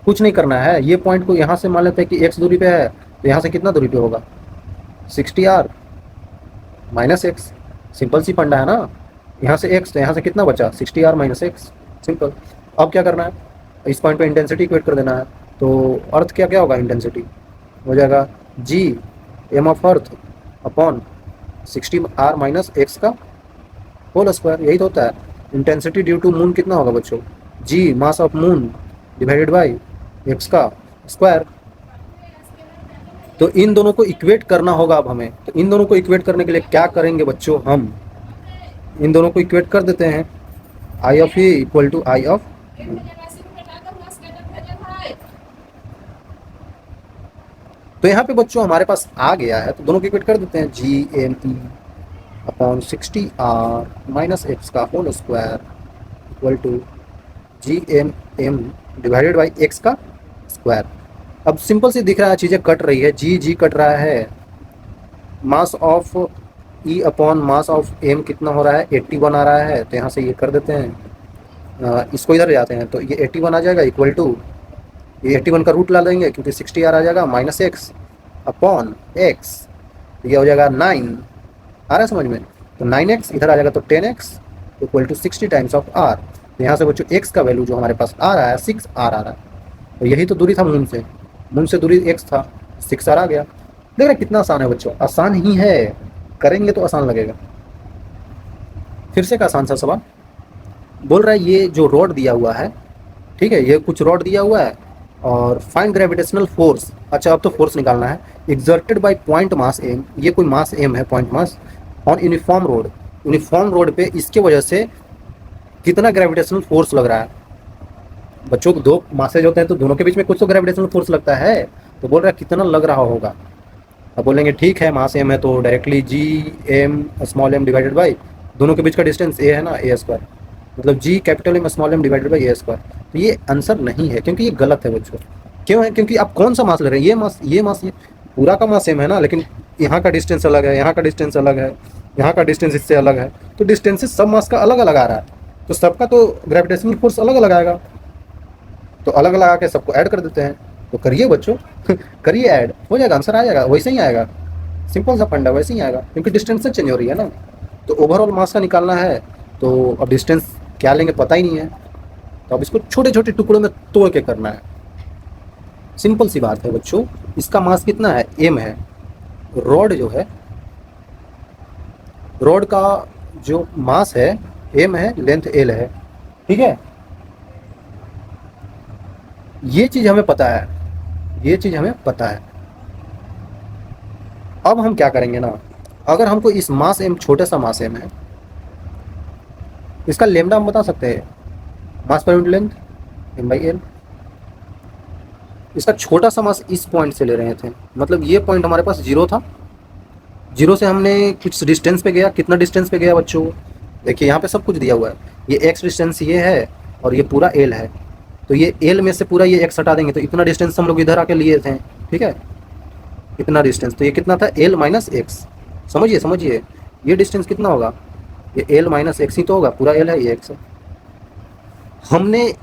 कुछ नहीं करना है, ये पॉइंट को यहाँ से मान लेते हैं कि x दूरी पे है, तो यहाँ से कितना दूरी पे होगा, 60 आर माइनस एक्स। सिंपल सी फंडा है ना, यहाँ से x तो यहाँ से कितना बचा, 60 आर माइनस एक्स, सिंपल। अब क्या करना है, इस पॉइंट पे इंटेंसिटी इक्वेट कर देना है। तो अर्थ क्या क्या होगा, इंटेंसिटी हो जाएगा G M of earth upon 60 R minus X का होल स्क्वायर, यही तो होता है। इंटेंसिटी ड्यू टू मून कितना होगा बच्चों, G mass of moon divided by X का स्क्वायर। तो इन दोनों को इक्वेट करना होगा अब हमें। तो इन दोनों को इक्वेट करने के लिए क्या करेंगे बच्चों, हम इन दोनों को इक्वेट कर देते हैं, I of A equal to I of. तो यहाँ पे बच्चों हमारे पास आ गया है, तो दोनों को इक्वेट कर देते हैं, G M E upon 60 R minus X का whole square equal to G M M divided by X का स्क्वायर। अब सिंपल से दिख रहा है, चीज़ें कट रही है, जी जी कट रहा है। Mass of E upon mass of M कितना हो रहा है, 81 आ रहा है। तो यहाँ से ये कर देते हैं, इसको इधर ले जाते हैं, तो ये 81 आ जाएगा इक्वल टू, ये 81 का रूट ला देंगे क्योंकि 60 आर आ जाएगा माइनस एक्स अपॉन एक्स, ये हो जाएगा 9, आ रहा है समझ में। तो 9x इधर आ जाएगा, तो 10x equal to 60 times of R. तो यहाँ से बच्चों x का वैल्यू जो हमारे पास आ रहा है 6 आर आ रहा है। तो यही तो दूरी था मून से, मून से दूरी x था, 6 आर आ गया। देख रहे कितना आसान है बच्चों, आसान ही है, करेंगे तो आसान लगेगा। फिर से एक आसान सा सवाल बोल रहा है, ये जो रॉड दिया हुआ है, ठीक है, ये कुछ रॉड दिया हुआ है और फाइंड ग्रेविटेशनल फोर्स। अच्छा अब तो फोर्स निकालना है, exerted by point mass M, ये कोई मास एम है, point mass on uniform rod, uniform rod पे इसके वजह से कितना ग्रेविटेशनल फोर्स लग रहा है। बच्चों को दो मासेज होते हैं तो दोनों के बीच में कुछ तो ग्रेविटेशनल फोर्स लगता है, तो बोल रहा है कितना लग रहा होगा। अब बोलेंगे ठीक है मास एम है तो directly G M small M divided by, दोनों के बीच का डिस्टेंस ए है ना, ए स्क्वायर, मतलब G capital M small M divided by A square. तो ये आंसर नहीं है क्योंकि ये गलत है बच्चों। क्यों है, क्योंकि आप कौन सा मास ले रहे हैं, ये मास ये पूरा का मास सेम है ना, लेकिन यहाँ का डिस्टेंस अलग है, यहाँ का डिस्टेंस अलग है, यहाँ का डिस्टेंस इससे अलग है, तो डिस्टेंसेस सब मास का अलग अलग आ रहा है, तो सबका तो ग्रेविटेशनल फोर्स अलग अलग आएगा। तो अलग लगा के सबको ऐड कर देते हैं। तो करिए बच्चों करिए ऐड, हो जाएगा, आंसर आ जाएगा, वैसे ही आएगा, सिंपल सा फंडा वैसे ही आएगा, क्योंकि डिस्टेंस से चेंज हो रही है ना। तो ओवरऑल मास का निकालना है, तो अब डिस्टेंस क्या लेंगे पता ही नहीं है, तो अब इसको छोटे छोटे टुकड़ों में तोड़ के करना है। सिंपल सी बात है बच्चों, इसका मास कितना है, एम है। रॉड जो है, रॉड का जो मास है एम है, लेंथ एल है, ठीक है। ये चीज हमें पता है, ये चीज हमें पता है। अब हम क्या करेंगे ना, अगर हमको इस मास एम, छोटे सा मास एम है, इसका लेमडा हम बता सकते हैं, mass per unit length M by L. इसका छोटा सा मास इस पॉइंट से ले रहे थे, मतलब ये पॉइंट हमारे पास जीरो था, जीरो से हमने कुछ डिस्टेंस पे गया, कितना डिस्टेंस पे गया बच्चों, देखिए यहाँ पे सब कुछ दिया हुआ है, ये एक्स डिस्टेंस ये है और ये पूरा एल है, तो ये एल में से पूरा ये एक्स हटा देंगे, तो इतना डिस्टेंस हम लोग इधर आके लिए थे, ठीक है, इतना डिस्टेंस, तो ये कितना था एल माइनस एक्स। समझिए समझिए, ये डिस्टेंस कितना होगा, ये एल माइनस एक्स ही तो होगा, पूरा एल है, ये एक्स है। हमने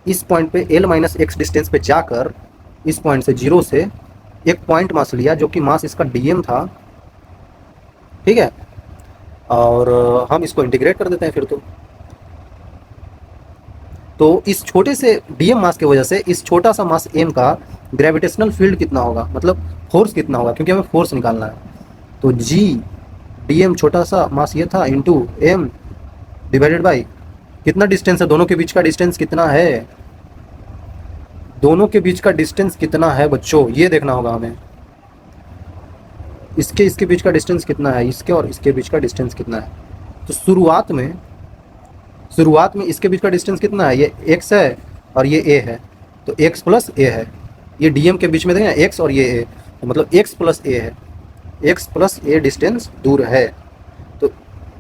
इस पॉइंट पे एल माइनस एक्स डिस्टेंस पे जाकर इस पॉइंट से जीरो से एक पॉइंट मास लिया जो कि मास इसका डीएम था, ठीक है। और हम इसको इंटीग्रेट कर देते हैं फिर तो इस छोटे से डीएम मास की वजह से इस छोटा सा मास एम का ग्रेविटेशनल फील्ड कितना होगा, मतलब फोर्स कितना होगा, क्योंकि हमें फोर्स निकालना है। तो जी डीएम छोटा सा मास ये था इंटू एम डिवाइडेड बाई कितना डिस्टेंस है, दोनों के बीच का डिस्टेंस कितना है, दोनों के बीच का डिस्टेंस कितना है बच्चों, ये देखना होगा हमें। इसके बीच का डिस्टेंस कितना है, इसके और इसके बीच का डिस्टेंस कितना है। तो शुरुआत में इसके बीच का डिस्टेंस कितना है, ये x है और ये a है, तो x प्लस a है। ये डीएम के बीच में देखें x और ये a, तो मतलब x प्लस a है, x प्लस a डिस्टेंस दूर है। तो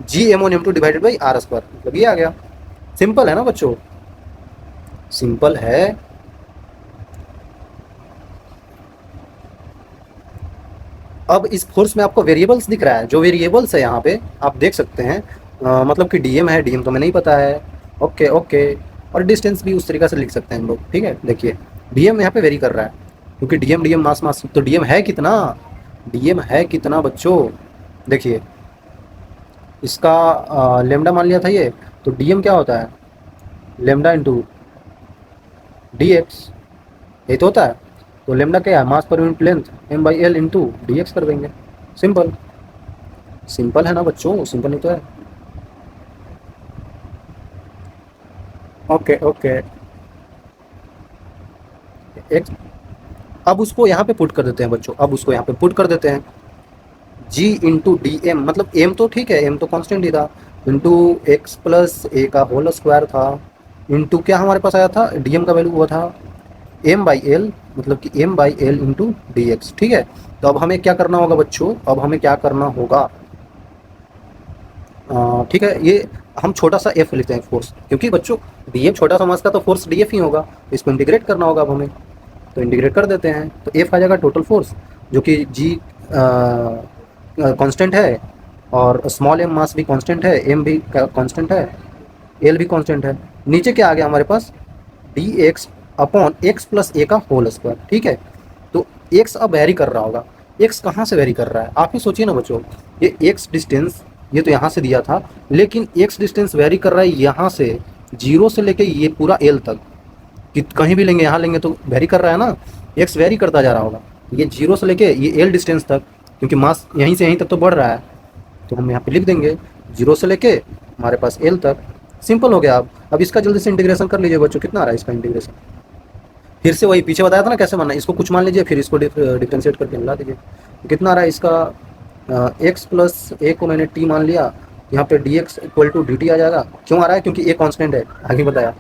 g m1m2 divided by r square, मतलब ये आ गया। सिंपल है ना बच्चों, सिंपल है। अब इस फोर्स में आपको वेरिएबल्स दिख रहा है, जो वेरिएबल्स है यहाँ पे आप देख सकते हैं। मतलब कि डीएम है, डीएम तो हमें नहीं पता है, ओके ओके। और डिस्टेंस भी उस तरीके से लिख सकते हैं हम लोग, ठीक है। देखिए डीएम यहाँ पे वेरी कर रहा है, क्योंकि डीएम डीएम मास मास, तो डीएम है कितना, डीएम है कितना बच्चों, देखिए इसका लेमडा मान लिया था ये, तो डीएम क्या होता है, लेमडा इंटू डी एक्स, यही तो होता है। तो लेमडा क्या है, mass per unit length, M by L into D X कर देंगे। सिंपल, सिंपल है ना बच्चों, सिंपल नहीं तो है। ओके ओके एक, अब उसको यहाँ पे पुट कर देते हैं बच्चों, अब उसको यहाँ पे पुट कर देते हैं। जी इंटू डी एम, मतलब एम तो ठीक है, एम तो कांस्टेंट ही था, इंटू एक्स प्लस ए का होल स्क्वायर था, इंटू क्या हमारे पास आया था, डी एम का वैल्यू हुआ था एम बाई एल, मतलब कि M by L into D X, ठीक है। तो अब हमें क्या करना होगा बच्चों, अब हमें क्या करना होगा, ठीक है, ये हम छोटा सा एफ लिखते हैं फोर्स, क्योंकि बच्चों डी एम छोटा सा मास का तो फोर्स डी एफ ही होगा, तो इसको इंटीग्रेट करना होगा अब हमें। तो इंटीग्रेट कर देते हैं, तो एफ आ जाएगा टोटल फोर्स, जो कि जी कांस्टेंट है, और स्मॉल एम मास भी कांस्टेंट है, एम भी कांस्टेंट है, एल भी कांस्टेंट है। नीचे क्या आ गया हमारे पास, D X upon X plus A का होल स्क्वायर, ठीक है। तो एक्स अब वेरी कर रहा होगा, एक्स कहाँ से वेरी कर रहा है, आप ही सोचिए ना बच्चों। ये एक्स डिस्टेंस ये तो यहाँ से दिया था, लेकिन एक्स डिस्टेंस वेरी कर रहा है यहाँ से, जीरो से लेके ये पूरा एल तक, कि कहीं भी लेंगे, यहाँ लेंगे तो वेरी कर रहा है ना, एक्स वेरी करता जा रहा होगा। ये जीरो से लेके ये एल डिस्टेंस तक, क्योंकि मास यहीं से यहीं तक तो बढ़ रहा है, तो हम यहाँ पे लिख देंगे जीरो से लेके हमारे पास एल तक। सिंपल हो गया। अब इसका जल्दी से इंटीग्रेशन कर लीजिए बच्चों, कितना आ रहा है इसका इंटीग्रेशन, फिर से वही पीछे बताया था ना कैसे मानना है, इसको कुछ मान लीजिए, फिर इसको डिफ्रेंशिएट करके मिला दीजिए। तो कितना आ रहा है इसका, एक्स प्लस ए को मैंने टी मान लिया, यहाँ पे D X equal to D T आ जाएगा। क्यों आ रहा है, क्योंकि ए कांस्टेंट है, आगे बताया,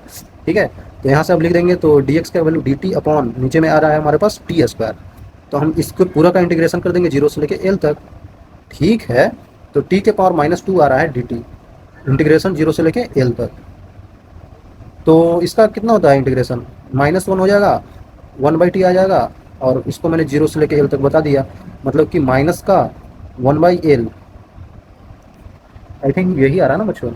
ठीक है। तो यहाँ से अब लिख देंगे, तो डी एक्स का वैल्यू डी टी अपॉन नीचे में आ रहा है हमारे पास टी स्क्वायर, तो हम इसको पूरा का इंटीग्रेशन कर देंगे जीरो से लेके एल तक, ठीक है। तो टी के पावर -2 आ रहा है डी टी, इंटीग्रेशन जीरो से लेके एल तक। तो इसका कितना होता है इंटीग्रेशन, -1 हो जाएगा, 1/t आ जाएगा, और इसको मैंने जीरो से लेके एल तक बता दिया, मतलब कि माइनस का 1/l, आई थिंक यही आ रहा है ना बच्चों।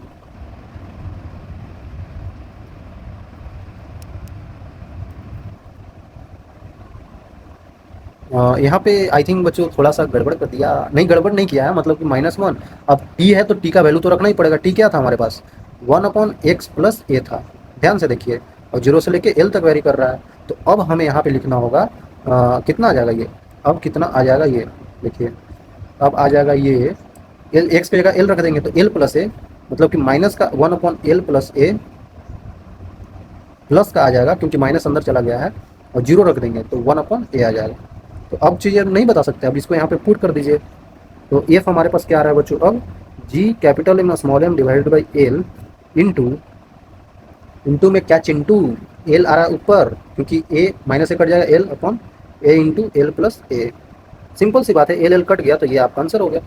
यहाँ पे आई थिंक बच्चों थोड़ा सा गड़बड़ कर दिया, नहीं गड़बड़ नहीं किया है, मतलब कि -1, अब टी है तो टी का वैल्यू तो रखना ही पड़ेगा। टी क्या था हमारे पास, 1/x प्लस ए था, ध्यान से देखिए, और जीरो से लेके एल तक वेरी कर रहा है। तो अब हमें यहाँ पे लिखना होगा कितना आ जाएगा ये, अब कितना आ जाएगा ये, देखिए अब आ जाएगा ये एल, एक्स की जगह एल रख देंगे, तो एल प्लस ए, मतलब कि माइनस का 1/l प्लस ए, प्लस का आ जाएगा क्योंकि माइनस अंदर चला गया है, और जीरो रख देंगे तो 1/a आ जाएगा। तो अब चीज़ें नहीं बता सकते, अब इसको यहाँ पे पुट कर दीजिए। तो एफ हमारे पास क्या आ रहा है बच्चों, अब G capital M small M divided by L into, into में क्या चिंटू, एल आ रहा है ऊपर, क्योंकि ए माइनस से कट जाएगा, L upon A into L plus A. Simple सी बात है, एल एल कट गया तो ये आपका आंसर हो गया।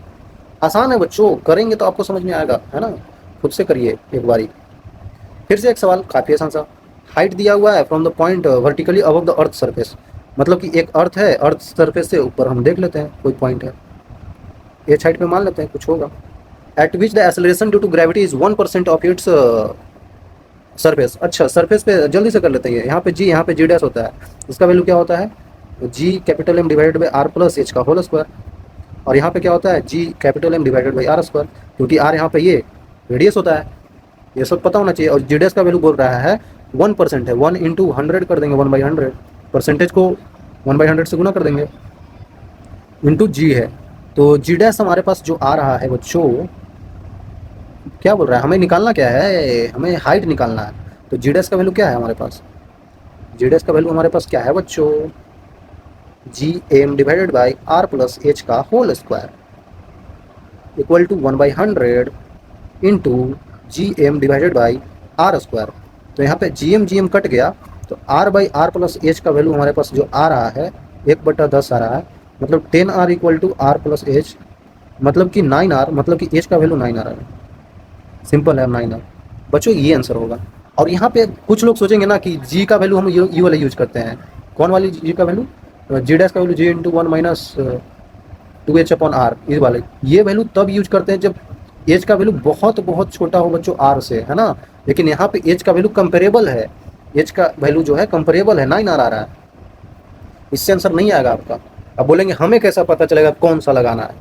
आसान है बच्चों, करेंगे तो आपको समझ में आएगा, है ना, खुद से करिए एक बारी। फिर से एक सवाल काफ़ी आसान सा, हाइट दिया हुआ है from the point vertically above the earth surface, मतलब कि एक अर्थ है, अर्थ सरफेस से ऊपर हम देख लेते हैं कोई पॉइंट है, एच हाइट पे मान लेते हैं कुछ होगा, at which the acceleration due to gravity is 1% of its surface. अच्छा, सरफेस पे जल्दी से कर लेते हैं। यहाँ पे जी, यहाँ पे जी डैश होता है, इसका वैल्यू क्या होता है, G capital M divided by R plus H का होल स्क्वायर। और यहाँ पे क्या होता है, G capital M divided by R square, क्योंकि आर यहाँ पे ये रेडियस होता है, ये सब पता होना चाहिए। और जी डैश का वैल्यू बोल रहा है 1% है, 1 इंटू 100 कर देंगे, 1/100, परसेंटेज को 1/100 से गुना कर देंगे, इंटू जी है। तो जी डैश हमारे पास जो आ रहा है बच्चों, क्या बोल रहा है, हमें निकालना क्या है, हमें हाइट निकालना है। तो जी डैश का वैल्यू क्या है हमारे पास, जी डैश का वैल्यू हमारे पास क्या है बच्चों, G M divided by R plus H का whole square equal to 1/100 into G M divided by R square. तो यहाँ पे जी एम कट गया, तो R by R plus H का वैल्यू हमारे पास जो आ रहा है 1/10 आ रहा है, मतलब 10R equal to R plus H, मतलब कि 9R, मतलब कि एच का वैल्यू 9R है। सिंपल है, 9R बच्चों, ये आंसर होगा। और यहाँ पे कुछ लोग सोचेंगे ना कि जी का वैल्यू हम ये वाला यूज करते हैं, कौन वाली जी का वैल्यू, जी डैश का वैल्यू जी इंटू 1 - 2h/r, इस वाले ये वैल्यू तब यूज करते हैं जब एच का वैल्यू बहुत बहुत छोटा हो बच्चों आर से, है ना। लेकिन यहाँ पे एच का वैल्यू कंपेरेबल है, एच का वैल्यू जो है कंपेरेबल है, 9R आ रहा है, इससे आंसर नहीं आएगा आपका। अब बोलेंगे हमें कैसा पता चलेगा कौन सा लगाना है,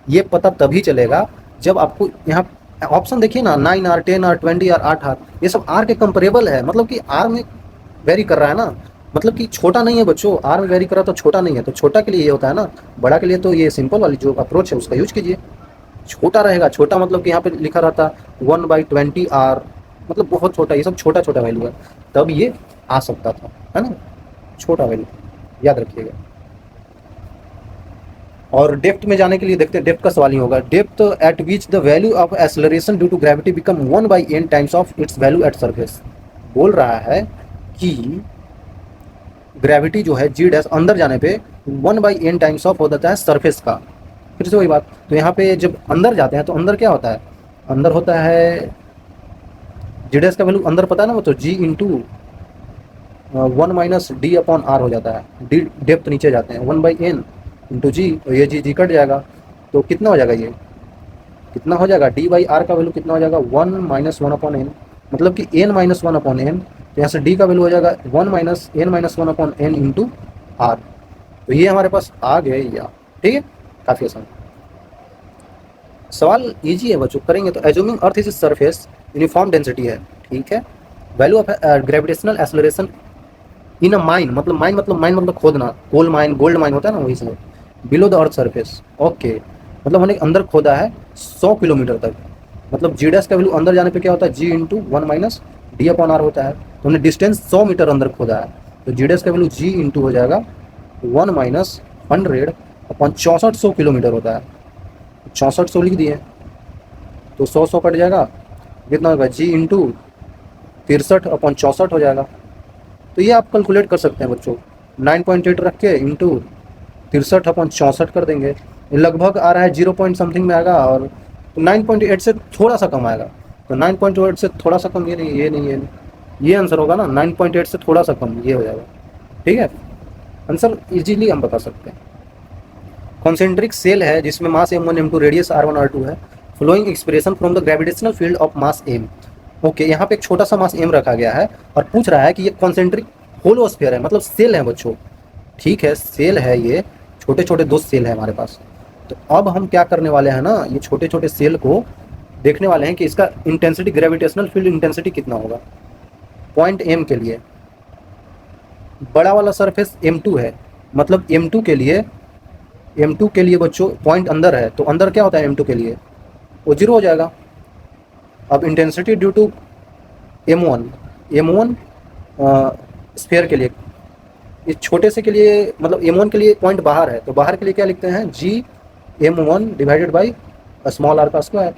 ये पता तभी चलेगा जब आपको यहाँ ऑप्शन देखिए ना, 9R, 10R, 20R, 8R, ये सब आर के कंपेरेबल है, मतलब कि आर में वेरी कर रहा है ना, मतलब कि छोटा नहीं है बच्चों, आर में वेरी कर रहा तो छोटा नहीं है, तो छोटा के लिए ये होता है ना, बड़ा के लिए तो ये सिंपल वाली जो अप्रोच है उसका यूज कीजिए। छोटा रहेगा, छोटा मतलब कि यहाँ पे लिखा रहता 1/20R, मतलब बहुत छोटा, ये सब छोटा छोटा वैल्यू है, तब ये आ सकता था, है ना, छोटा वैल्यू, याद रखिएगा। और डेप्थ में जाने के लिए देखते हैं, डेप्थ का सवाल ही होगा, depth at which the value of acceleration due to gravity become 1/n times of its value at surface. बोल रहा है कि ग्रेविटी जो है जी डैश अंदर जाने पे 1/n टाइम्स ऑफ हो जाता है सरफेस का। फिर से वही बात, तो यहाँ पे जब अंदर जाते हैं तो अंदर क्या होता है, अंदर होता है जी डैश का वैल्यू अंदर पता है ना, वो तो जी इंटू 1 - d/r हो जाता है, डी डेप्थ नीचे जाते हैं, 1/n इंटू जी, तो ये जी कट जाएगा, तो कितना हो जाएगा, ये कितना हो जाएगा, d/r का वैल्यू कितना हो जाएगा, 1 - 1/n, मतलब कि n - 1/n, तो यहाँ से d का वैल्यू हो जाएगा 1 - n - 1/n इंटू r। तो ये हमारे पास आ गया, ठीक है, काफ़ी आसान सवाल, इजी है बच्चों, करेंगे तो। Assuming earth is surface uniform density है, ठीक है, value of gravitational acceleration in a mine, मतलब माइन मतलब खोदना, कोल माइन, गोल्ड माइन होता है ना, वही से below the earth surface, okay, मतलब हमने अंदर खोदा है 100 किलोमीटर तक, मतलब जी डैश का वैल्यू अंदर जाने पे क्या होता है, जी इंटू 1 - d/r होता है, तो हमने डिस्टेंस 100 मीटर अंदर खोदा है, तो जी डैश का वैल्यू जी इंटू हो जाएगा 1 - 100/6400 किलोमीटर होता है, 6400 लिख दिए, तो 100 कट जाएगा, कितना होगा, जी इंटू 63/64 हो जाएगा। तो ये आप कैलकुलेट कर सकते हैं बच्चों, 9.8 रख के इंटू 63/64 कर देंगे, ये लगभग आ रहा है 0 पॉइंट समथिंग में आएगा, और तो 9.8 से थोड़ा सा कम आएगा, तो 9.8 से थोड़ा सा कम, ये नहीं, ये आंसर होगा ना, 9.8 से थोड़ा सा कम ये हो जाएगा, ठीक है, आंसर इजीली हम बता सकते हैं। कॉन्सेंट्रिक सेल है जिसमें मास m1 m2 radius r1 r2 है, flowing expression from the gravitational field of mass m। Okay, यहाँ पे एक छोटा सा मास m रखा गया है और पूछ रहा है कि ये कॉन्सेंट्रिक होलोस्फीयर है, मतलब सेल है बच्चों, ठीक है, सेल है, ये छोटे छोटे 2 सेल है हमारे पास। तो अब हम क्या करने वाले हैं ना, ये छोटे छोटे सेल को देखने वाले हैं कि इसका इंटेंसिटी, ग्रेविटेशनल फील्ड इंटेंसिटी कितना होगा पॉइंट m के लिए। बड़ा वाला सरफेस m2 है, मतलब m2 के लिए बच्चों पॉइंट अंदर है, तो अंदर क्या होता है m2 के लिए, वो 0 हो जाएगा। अब intensity due to m1 sphere के लिए, इस छोटे से के लिए, मतलब m1 के लिए पॉइंट बाहर है, तो बाहर के लिए क्या लिखते हैं, जी m1 divided by small r का स्क्वायर,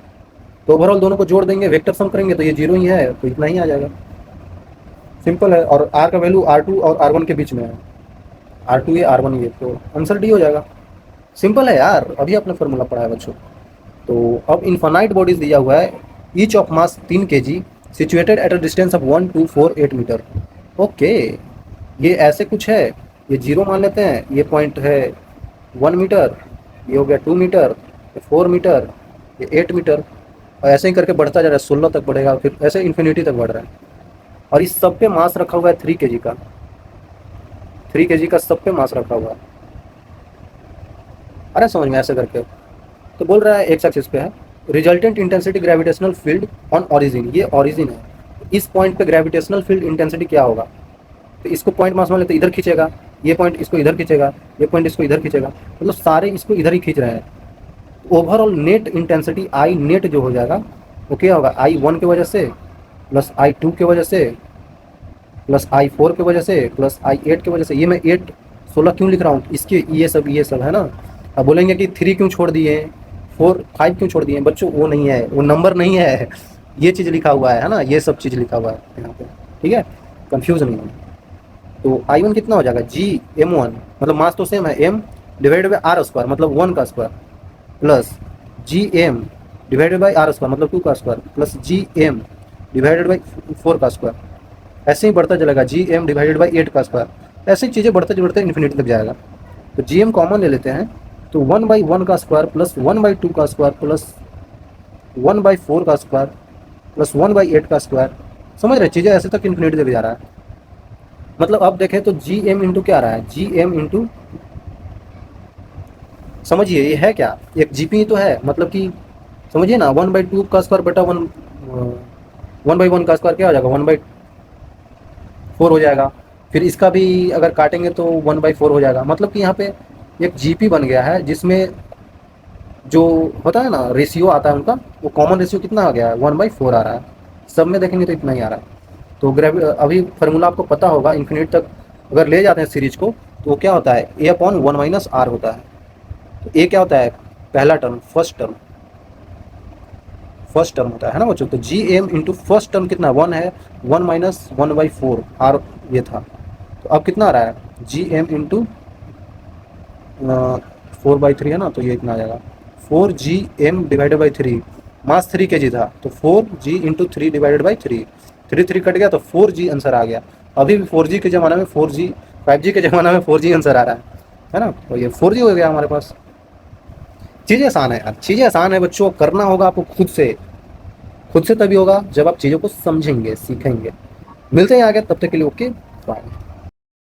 तो ओवरऑल दोनों को जोड़ देंगे, वेक्टर सम करेंगे तो ये 0 ही है, तो इतना ही आ जाएगा, सिंपल है। और r का वैल्यू r2 और r1 के बीच में है, r2 ये r1 ये, तो आंसर डी हो जाएगा। सिंपल है यार, अभी आपने फॉर्मूला पढ़ा है बच्चों। तो अब इन्फानाइट बॉडीज दिया हुआ है, each of mass 3 kg, situated at a distance of 1248 metre. Okay, ये ऐसे कुछ है, ये 0 मान लेते हैं, ये पॉइंट है 1 मीटर, ये हो गया 2 मीटर, 4 मीटर, ये 8 मीटर, और ऐसे ही करके बढ़ता जा रहा है, 16 तक बढ़ेगा, फिर ऐसे इन्फिनिटी तक बढ़ रहा है। और इस सब पे मास रखा हुआ है 3 केजी का, 3 केजी का सब पे मास रखा हुआ है। अरे समझ में ऐसे करके, तो बोल रहा है एक्स एक्सिस पे है resultant intensity gravitational field on origin, ये ऑरिजिन है। इस पॉइंट पे ग्रेविटेशनल फील्ड इंटेंसिटी क्या होगा, तो इसको पॉइंट मास मान लेते इधर खींचेगा, ये पॉइंट इसको इधर खींचेगा, ये पॉइंट इसको इधर खींचेगा, मतलब सारे इसको इधर ही खींच रहे हैं। Overall net intensity I net जो हो जाएगा वो क्या होगा, I1 की वजह से प्लस I2 की वजह से प्लस I4 की वजह से प्लस I8 की वजह से। ये मैं 8 16 क्यों लिख रहा हूँ, इसके ये सब है ना। अब बोलेंगे कि 3 क्यों छोड़ दिए, 4 5 क्यों छोड़ दिए, बच्चों वो नहीं है, वो नंबर नहीं है, ये चीज़ लिखा हुआ है ना, ये सब चीज़ लिखा हुआ है यहाँ पे, ठीक है, कंफ्यूज नहीं है। तो I1 कितना हो जाएगा, Gm1, मतलब मास तो सेम है, m divided by R square मतलब 1 का square, plus Gm divided by R square मतलब 2 का square, plus Gm divided by 4 का स्क्वायर। ऐसे ही बढ़ता चलेगा, Gm डिवाइडेड बाई 8 का स्क्वायर। ऐसी चीज़ें बढ़ते बढ़ते इन्फिनिटी तक जाएगा। तो Gm कॉमन ले लेते हैं, तो 1/1 का स्क्वायर प्लस 1/2 का स्क्वायर प्लस 1/4 का स्क्वायर प्लस 1/8 का स्क्वायर। समझ रहे, चीज़ें ऐसे तक इन्फिनिटी तक जा रहा है। मतलब अब देखें तो Gm इंटू क्या आ रहा है, Gm इंटू, समझिए ये है क्या, एक Gp तो है, मतलब कि समझिए ना, 1/2 का स्क्वायर बटा 1/1 का स्क्वायर क्या हो जाएगा, 1/4 हो जाएगा। फिर इसका भी अगर काटेंगे तो 1/4 हो जाएगा। मतलब कि यहाँ पे एक Gp बन गया है, जिसमें जो होता है ना रेशियो आता है उनका, वो कॉमन रेशियो कितना आ गया है, 1/4 आ रहा है। सब में देखेंगे तो इतना ही आ रहा है। तो अभी फार्मूला आपको पता होगा, इन्फिनिट तक अगर ले जाते हैं सीरीज को, तो वो क्या होता है, A/1 - R होता है। तो ए क्या होता है, पहला टर्म, फर्स्ट टर्म होता है ना बच्चों। तो Gm इंटू फर्स्ट टर्म कितना 1 है, 1 - 1/4 R ये था। तो अब कितना आ रहा है, Gm इंटू 4/3 है ना, तो ये इतना आ जाएगा 4Gm divided by 3। Mass 3 kg था, तो 4G into 3 divided by 3, 3 cut गया तो 4G आंसर आ गया। अभी भी 4G के ज़माने में 4G, 5G के ज़माने में 4G आंसर आ रहा है ना। तो ये 4G हो गया हमारे पास। चीज़ें आसान है यार, चीज़ें आसान है बच्चों, करना होगा आपको खुद से तभी होगा जब आप चीज़ों को समझेंगे, सीखेंगे। मिलते हैं आगे, तब तक के लिए ओके बाय।